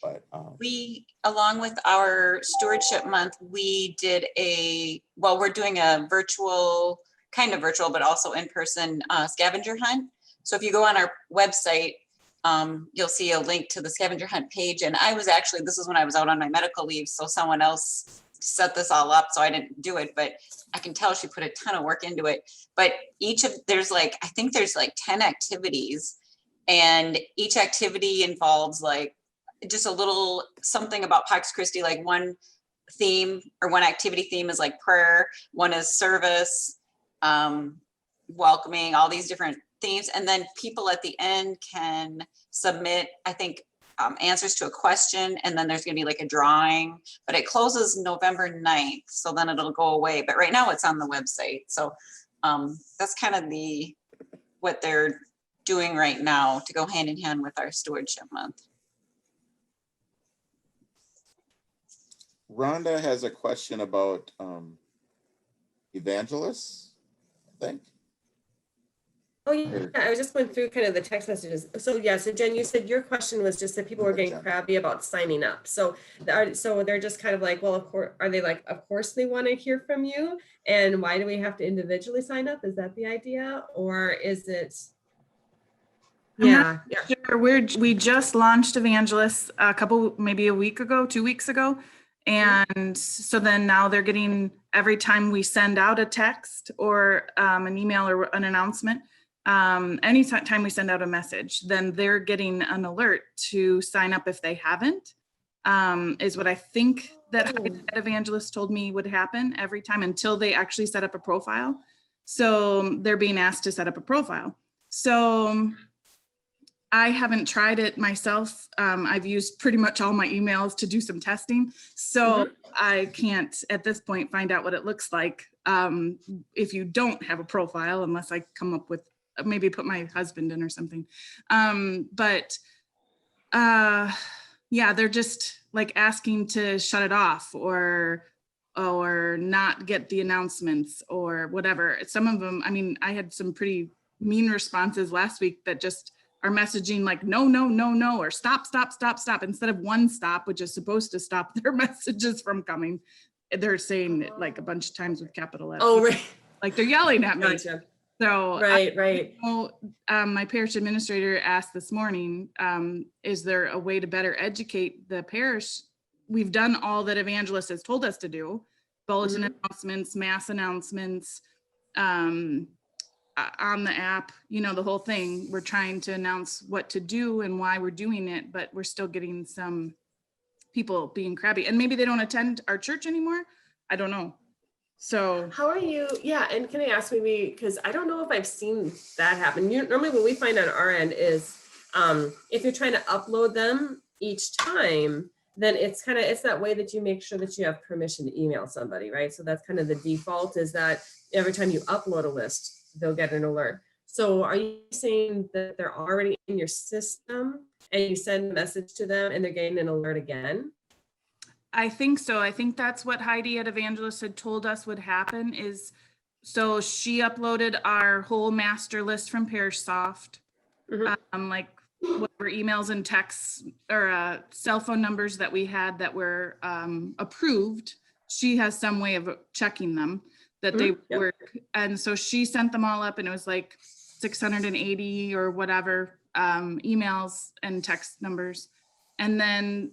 But We, along with our stewardship month, we did we're doing a virtual, kind of virtual, but also in-person scavenger hunt. So if you go on our website, you'll see a link to the scavenger hunt page. And I was actually, this is when I was out on my medical leave, so someone else set this all up, so I didn't do it, but I can tell she put a ton of work into it. But there's like, I think there's like 10 activities, and each activity involves like just a little something about Pax Christi, like one theme or one activity theme is like prayer, one is service, welcoming, all these different themes. And then people at the end can submit, I think, answers to a question, and then there's going to be like a drawing, but it closes November 9th. So then it'll go away. But right now it's on the website. So that's kind of what they're doing right now to go hand in hand with our stewardship month. Rhonda has a question about evangelists, I think. Oh, yeah, I was just going through kind of the text messages. So yeah, so Jen, you said your question was just that people were getting crabby about signing up. So they're just kind of like, well, of course, are they like, of course they want to hear from you, and why do we have to individually sign up? Is that the idea, or is it? Yeah, Sure. We just launched Evangelists maybe a week ago, 2 weeks ago. And so then now they're getting, every time we send out a text or an email or an announcement, anytime we send out a message, then they're getting an alert to sign up if they haven't, is what I think that Evangelist told me would happen every time until they actually set up a profile. So they're being asked to set up a profile. So I haven't tried it myself. I've used pretty much all my emails to do some testing. So I can't at this point find out what it looks like if you don't have a profile, unless I come up with, maybe put my husband in or something. Yeah, they're just like asking to shut it off or not get the announcements or whatever. Some of them, I mean, I had some pretty mean responses last week that just are messaging like, no, no, no, no, or stop, stop, stop, stop. Instead of one stop, which is supposed to stop their messages from coming, they're saying it like a bunch of times with capital F. Oh, right. Like they're yelling at me. Gotcha. So right. My parish administrator asked this morning, is there a way to better educate the parish? We've done all that Evangelist has told us to do, bulletin announcements, mass announcements, on the app, you know, the whole thing. We're trying to announce what to do and why we're doing it, but we're still getting some people being crabby, and maybe they don't attend our church anymore. I don't know. So how are you? Yeah, and can I ask maybe, because I don't know if I've seen that happen. Normally what we find on our end is if you're trying to upload them each time, then it's that way that you make sure that you have permission to email somebody, right? So that's kind of the default, is that every time you upload a list, they'll get an alert. So are you saying that they're already in your system and you send a message to them and they're getting an alert again? I think so. I think that's what Heidi at Evangelist had told us would happen is, so she uploaded our whole master list from ParishSoft, like whatever emails and texts or cell phone numbers that we had that were approved. She has some way of checking them that they work. And so she sent them all up, and it was like 680 or whatever emails and text numbers. And then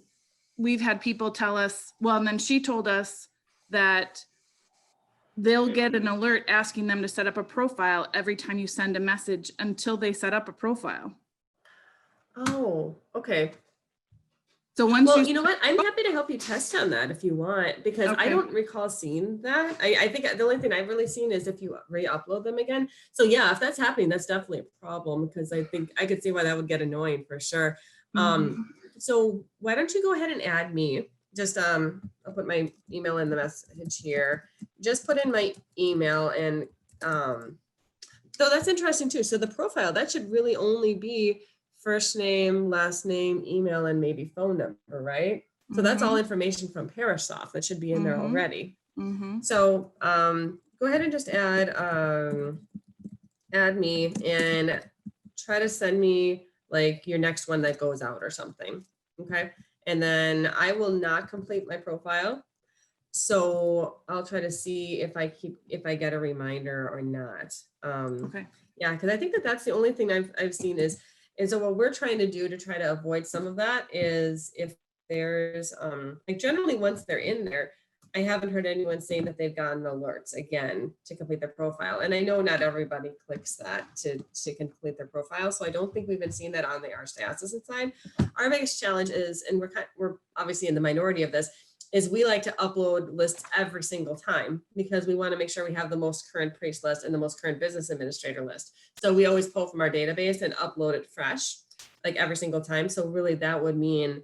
we've had people tell us, well, and then she told us that they'll get an alert asking them to set up a profile every time you send a message until they set up a profile. Oh, okay. So once Well, you, you know what? I'm happy to help you test on that if you want, because I Okay. don't recall seeing that. I think the only thing I've really seen is if you re-upload them again. So yeah, if that's happening, that's definitely a problem, because I think I could see why that would get annoying for sure. So why don't you go ahead and add me? Just I'll put my email in the message here. Just put in my email, and so that's interesting too. So the profile, that should really only be first name, last name, email, and maybe phone number, right? So that's all information from ParishSoft that should be in there already. So go ahead and just add me and try to send me like your next one that goes out or something. Okay. And then I will not complete my profile. So I'll try to see if I get a reminder or not. okay. Yeah, because I think that's the only thing I've seen is, and so what we're trying to do to try to avoid some of that is if there's like generally once they're in there, I haven't heard anyone saying that they've gotten alerts again to complete their profile. And I know not everybody clicks that to complete their profile. So I don't think we've been seeing that on the Archdiocesan side. Our biggest challenge is, and we're obviously in the minority of this, is we like to upload lists every single time because we want to make sure we have the most current priest list and the most current business administrator list. So we always pull from our database and upload it fresh, like every single time. So really that would mean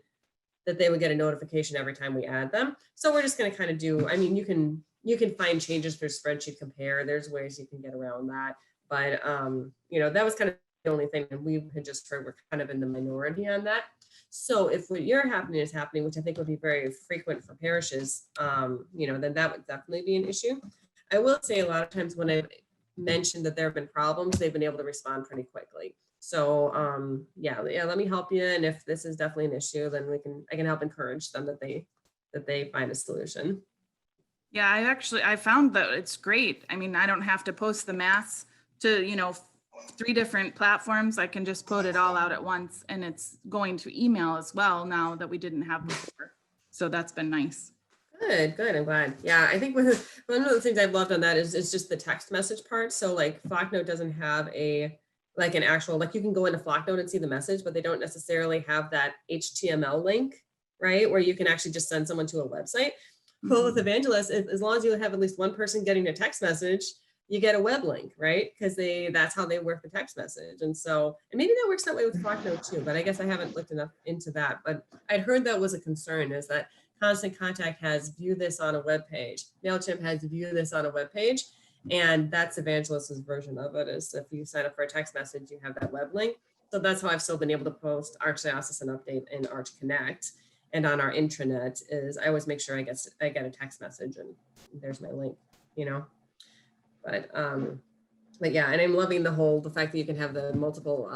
that they would get a notification every time we add them. So we're just going to kind of do, I mean, you can find changes through spreadsheet compare. There's ways you can get around that. But, you know, that was kind of the only thing. And we had just heard we're kind of in the minority on that. So if what you're happening is happening, which I think would be very frequent for parishes, you know, then that would definitely be an issue. I will say a lot of times when I've mentioned that there have been problems, they've been able to respond pretty quickly. So yeah, let me help you. And if this is definitely an issue, then I can help encourage them that they find a solution. Yeah, I found that it's great. I mean, I don't have to post the mass to, you know, 3 different platforms. I can just put it all out at once, and it's going to email as well now that we didn't have before. So that's been nice. Good. I'm glad. Yeah, I think one of the things I've loved on that is just the text message part. So like Flocknote doesn't have an actual, like you can go into Flocknote and see the message, but they don't necessarily have that HTML link, right? Where you can actually just send someone to a website. Well, with Evangelist, as long as you have at least one person getting a text message, you get a web link, right? Because that's how they work the text message. And so, and maybe that works that way with Flocknote too, but I guess I haven't looked enough into that. But I'd heard that was a concern, is that Constant Contact has view this on a web page. MailChimp has view this on a web page. And that's Evangelist's version of it, is if you sign up for a text message, you have that web link. So that's how I've still been able to post Archdiocesan Update and Arch Connect. And on our intranet is I always make sure I get a text message and there's my link, you know. But yeah, and I'm loving the fact that you can have the multiple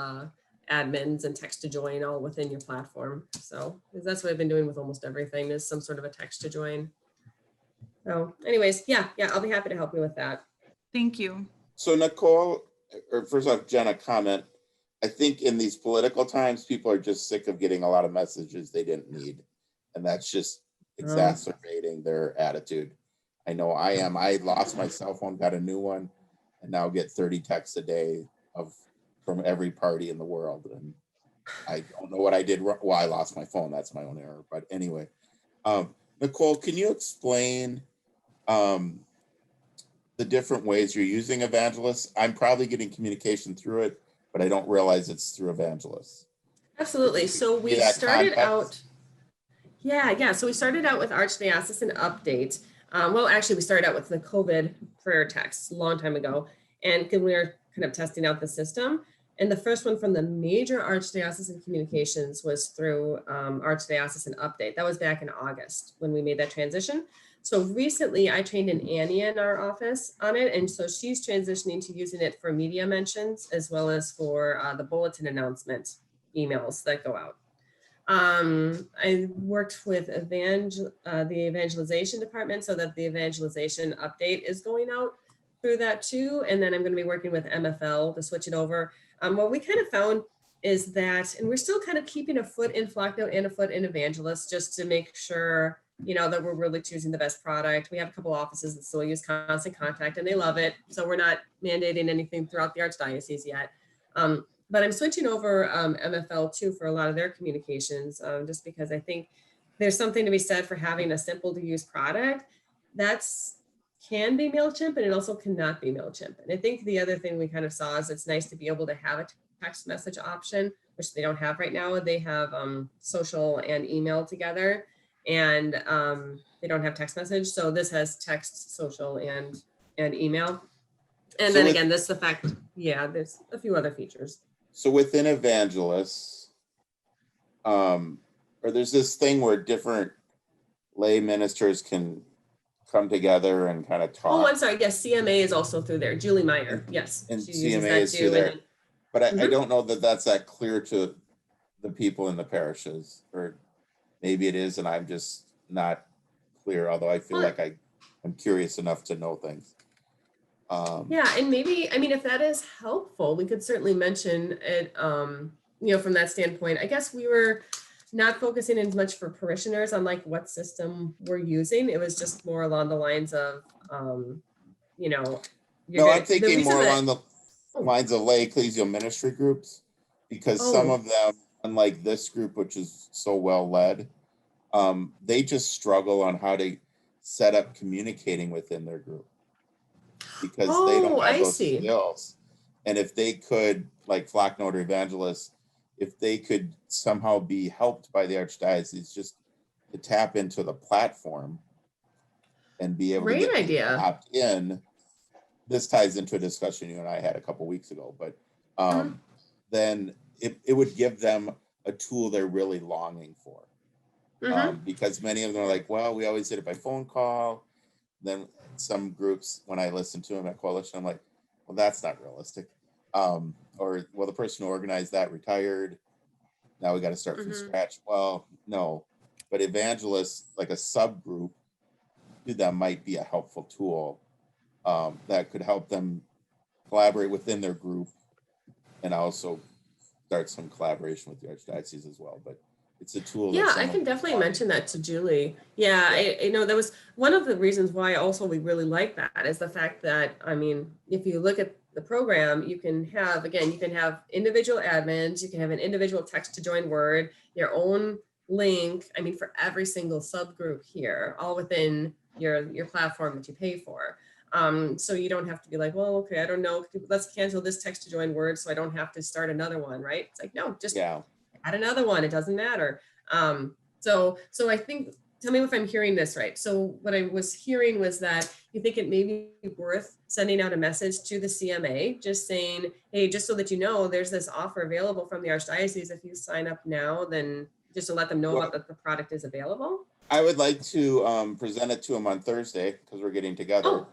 admins and text to join all within your platform. So that's what I've been doing with almost everything, is some sort of a text to join. So anyways, yeah, I'll be happy to help you with that. Thank you. So Nicole, or first off, Jenna, comment. I think in these political times, people are just sick of getting a lot of messages they didn't need. And that's just exacerbating their attitude. I know I am. I lost my cell phone, got a new one, and now get 30 texts a day from every party in the world. And I don't know what I did wrong. Well, I lost my phone. That's my own error. But anyway, Nicole, can you explain the different ways you're using Evangelist? I'm probably getting communication through it, but I don't realize it's through Evangelist. Absolutely. So we started out. Yeah. So we started out with Archdiocesan Update. Well, actually, we started out with the COVID prayer texts a long time ago, and we were kind of testing out the system. And the first one from the major Archdiocesan communications was through Archdiocesan Update. That was back in August when we made that transition. So recently, I trained an Annie in our office on it, and so she's transitioning to using it for media mentions as well as for the bulletin announcement emails that go out. I worked with the evangelization department so that the evangelization update is going out through that too. And then I'm going to be working with MFL to switch it over. What we kind of found is that, and we're still kind of keeping a foot in Flocknote and a foot in Evangelist just to make sure, you know, that we're really choosing the best product. We have a couple offices that still use Constant Contact and they love it. So we're not mandating anything throughout the Archdiocese yet. but I'm switching over MFL too for a lot of their communications, just because I think there's something to be said for having a simple to use product that's can be MailChimp, and it also cannot be MailChimp. And I think the other thing we kind of saw is it's nice to be able to have a text message option, which they don't have right now. They have social and email together, and they don't have text message. So this has text, social, and email. And So then with- again, this effect, yeah, there's a few other features. So within Evangelists, or there's this thing where different lay ministers can come together and kind of talk. Oh, I'm sorry. Yes, CMA is also through there. Julie Meyer. Yes. And she uses CMA that is too, through there. and- But I Mhm. don't know that that's that clear to the people in the parishes, or maybe it is, and I'm just not clear, although I feel Well- like I'm curious enough to know things. Yeah, and maybe, I mean, if that is helpful, we could certainly mention it, from that standpoint. I guess we were not focusing as much for parishioners on like what system we're using. It was just more along the lines of, No, I'm thinking more along the lines of lay ecclesial ministry groups, because some Oh. of them, unlike this group, which is so well led, they just struggle on how to set up communicating within their group, because they don't have I those see. skills. And if they could, like Flocknote or Evangelists, if they could somehow be helped by the Archdiocese just to tap into the platform and be able Great to get idea. opt in. This ties into a discussion you and I had a couple weeks ago, but then it would give them a tool they're really longing for. Because many of them are like, well, we always did it by phone call. Then some groups, when I listen to them at Coalition, I'm like, well, that's not realistic. Or, well, the person who organized that retired. Now we got to start from scratch. Well, no, but Evangelists, like a subgroup, that might be a helpful tool that could help them collaborate within their group, and also start some collaboration with the Archdiocese as well. But it's a tool. Yeah, that I some can of them definitely want. mention that to Julie. Yeah, I know that was one of the reasons why also we really like that is the fact that, I mean, if you look at the program, you can have individual admins, you can have an individual text to join word, your own link, I mean, for every single subgroup here, all within your platform that you pay for. So you don't have to be like, well, okay, I don't know, let's cancel this text to join word so I don't have to start another one, right? It's like, no, just add another one, it doesn't matter. So I think, tell me if I'm hearing this right. So what I was hearing was that you think it may be worth sending out a message to the CMA, just saying, hey, just so that you know, there's this offer available from the Archdiocese. If you sign up now, then just to let them know about that the product is available. I would like to present it to them on Thursday, because we're getting together.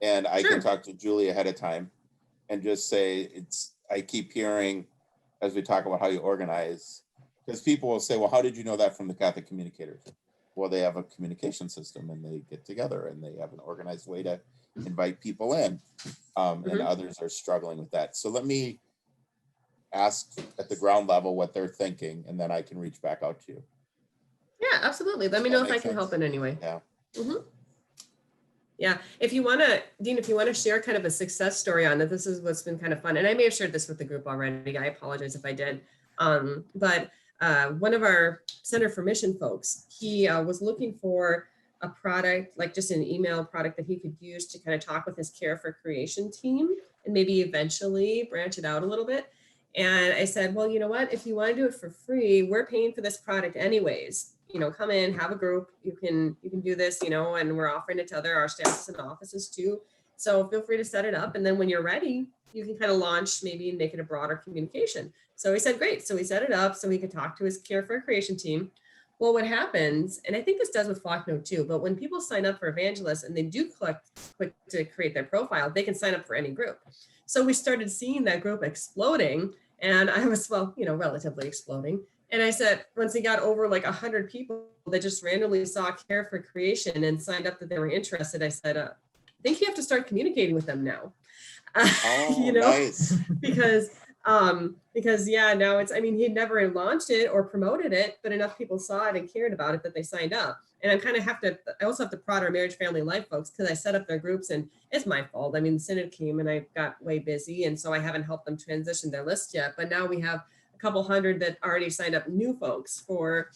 And I can talk to Julie ahead of time and just say, I keep hearing as we talk about how you organize, because people will say, well, how did you know that from the Catholic Communicators? Well, they have a communication system and they get together and they have an organized way to invite people in. And others are struggling with that. So let me ask at the ground level what they're thinking, and then I can reach back out to you. Yeah, absolutely. Let me know if I can help in any way. Yeah. Yeah, if you want to, Dean, if you want to share kind of a success story on it, this is what's been kind of fun. And I may have shared this with the group already. I apologize if I did. But one of our Center for Mission folks, he was looking for a product, like just an email product that he could use to kind of talk with his Care for Creation team and maybe eventually branch it out a little bit. And I said, well, you know what, if you want to do it for free, we're paying for this product anyways. Come in, have a group, you can do this, and we're offering it to other staffs and offices too. So feel free to set it up. And then when you're ready, you can kind of launch maybe and make it a broader communication. So he said, great. So we set it up so he could talk to his Care for Creation team. Well, what happens, and I think this does with Flocknote too, but when people sign up for Evangelists and they do click to create their profile, they can sign up for any group. So we started seeing that group exploding, and I was, relatively exploding. And I said, once he got over like 100 people that just randomly saw Care for Creation and signed up that they were interested, I said, I think you have to start communicating with them now. Nice. because now it's, he'd never launched it or promoted it, but enough people saw it and cared about it that they signed up. And I also have to prod our marriage, family, life folks because I set up their groups and it's my fault. I mean, the Synod came and I got way busy. And so I haven't helped them transition their list yet. But now we have a couple hundred that already signed up new folks for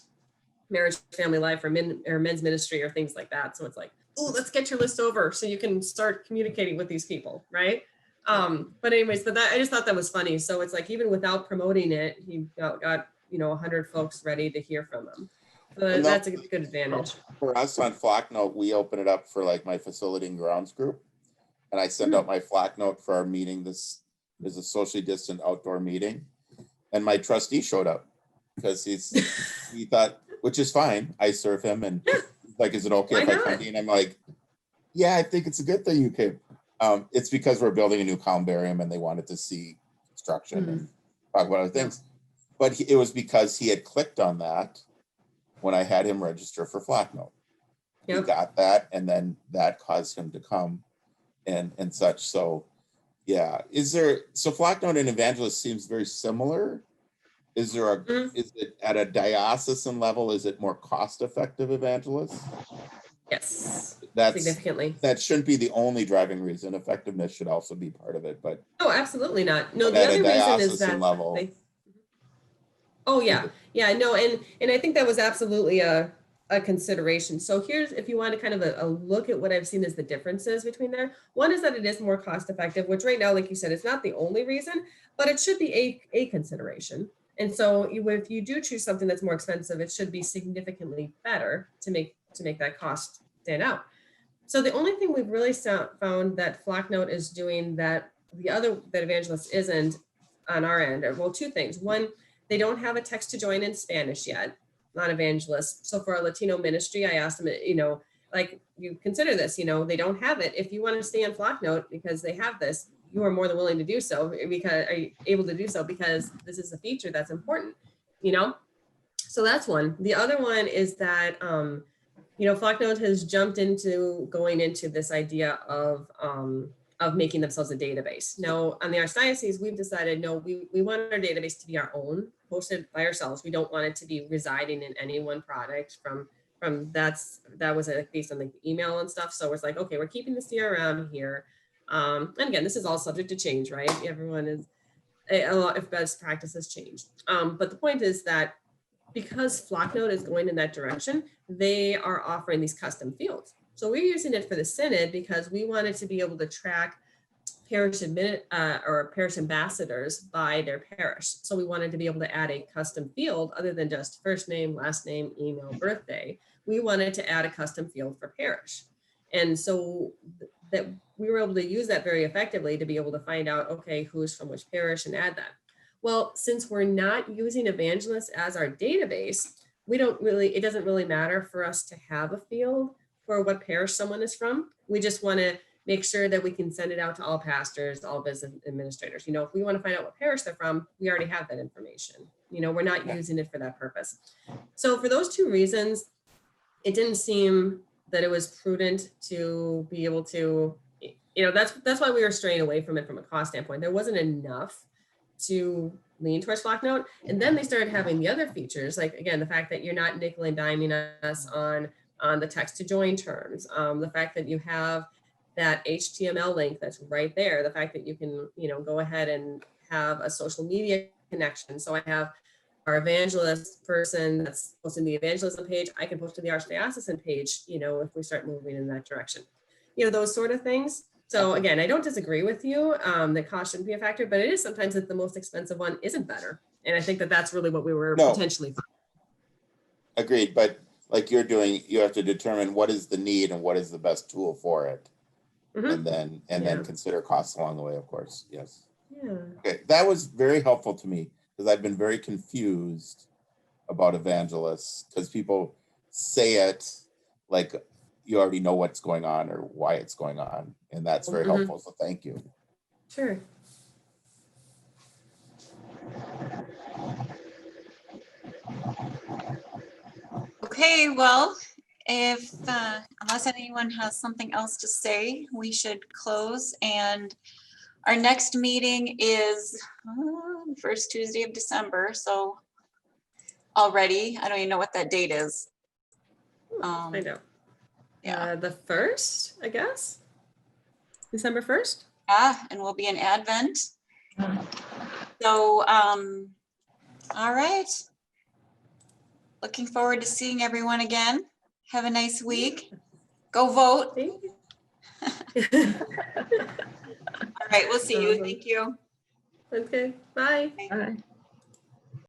marriage, family, life, or men's ministry or things like that. So it's like, oh, let's get your list over so you can start communicating with these people, right? But anyways, I just thought that was funny. So it's like, even without promoting it, he got 100 folks ready to hear from him. So that's a good advantage. For us on Flocknote, we open it up for like my facility and grounds group. And I send out my Flocknote for our meeting. This is a socially distant outdoor meeting. And my trustee showed up because he thought, which is fine. I serve him and like, is it okay if I come in? I'm like, yeah, I think it's a good thing you came. It's because we're building a new columbarium and they wanted to see construction and talk about other things. But it was because he had clicked on that when I had him register for Flocknote. He got that, and then that caused him to come and such. So yeah, so Flocknote and Evangelist seems very similar. Is it at a diocesan level? Is it more cost effective, Evangelist? Yes, that's significantly. That shouldn't be the only driving reason. Effectiveness should also be part of it, but no, absolutely not. No, the other reason is that level. Oh yeah, no, and I think that was absolutely a consideration. So here's, if you want to kind of a look at what I've seen as the differences between there. One is that it is more cost effective, which right now, like you said, is not the only reason, but it should be a consideration. And so if you do choose something that's more expensive, it should be significantly better to make that cost stand out. So the only thing we've really found that Flocknote is doing that Evangelist isn't on our end are, well, two things. One, they don't have a text to join in Spanish yet, not Evangelist. So for our Latino ministry, I asked them, like, you consider this, they don't have it. If you want to stay on Flocknote because they have this, you are more than willing to do so, because are you able to do so because this is a feature that's important, So that's one. The other one is that, Flocknote has jumped into going into this idea of making themselves a database. Now, on the Archdiocese, we've decided, no, we want our database to be our own, hosted by ourselves. We don't want it to be residing in any one product that was based on the email and stuff. So it's like, okay, we're keeping the CRM here. And again, this is all subject to change, right? Everyone is, a lot of best practices change. But the point is that because Flocknote is going in that direction, they are offering these custom fields. So we're using it for the Synod because we wanted to be able to track parish ambassadors by their parish. So we wanted to be able to add a custom field other than just first name, last name, email, birthday. We wanted to add a custom field for parish. And so that we were able to use that very effectively to be able to find out, okay, who's from which parish and add that. Well, since we're not using Evangelist as our database, it doesn't really matter for us to have a field for what parish someone is from. We just want to make sure that we can send it out to all pastors, all business administrators. If we want to find out what parish they're from, we already have that information. We're not using it for that purpose. So for those two reasons, it didn't seem that it was prudent to be able to, that's why we were straying away from it from a cost standpoint. There wasn't enough to lean towards Flocknote. And then they started having the other features, like, again, the fact that you're not nickel and diming us on the text to join terms, the fact that you have that HTML link that's right there, the fact that you can, go ahead and have a social media connection. So I have our evangelist person that's posting the evangelism page, I can post to the Archdiocesan page, if we start moving in that direction, those sort of things. So again, I don't disagree with you that cost shouldn't be a factor, but it is sometimes that the most expensive one isn't better. And I think that that's really what we were potentially. Agreed, but like you're doing, you have to determine what is the need and what is the best tool for it. And then consider costs along the way, of course. Yes. Yeah. Okay, that was very helpful to me because I've been very confused about evangelists because people say it like you already know what's going on or why it's going on, and that's very helpful. So thank you. Sure. Okay, well, if unless anyone has something else to say, we should close. And our next meeting is the first Tuesday of December. So already, I don't even know what that date is. I know. Yeah. The 1st, I guess. December 1st. And we'll be in Advent. So, all right. Looking forward to seeing everyone again. Have a nice week. Go vote. Thank you. All right, we'll see you. Thank you. Okay, bye. All right.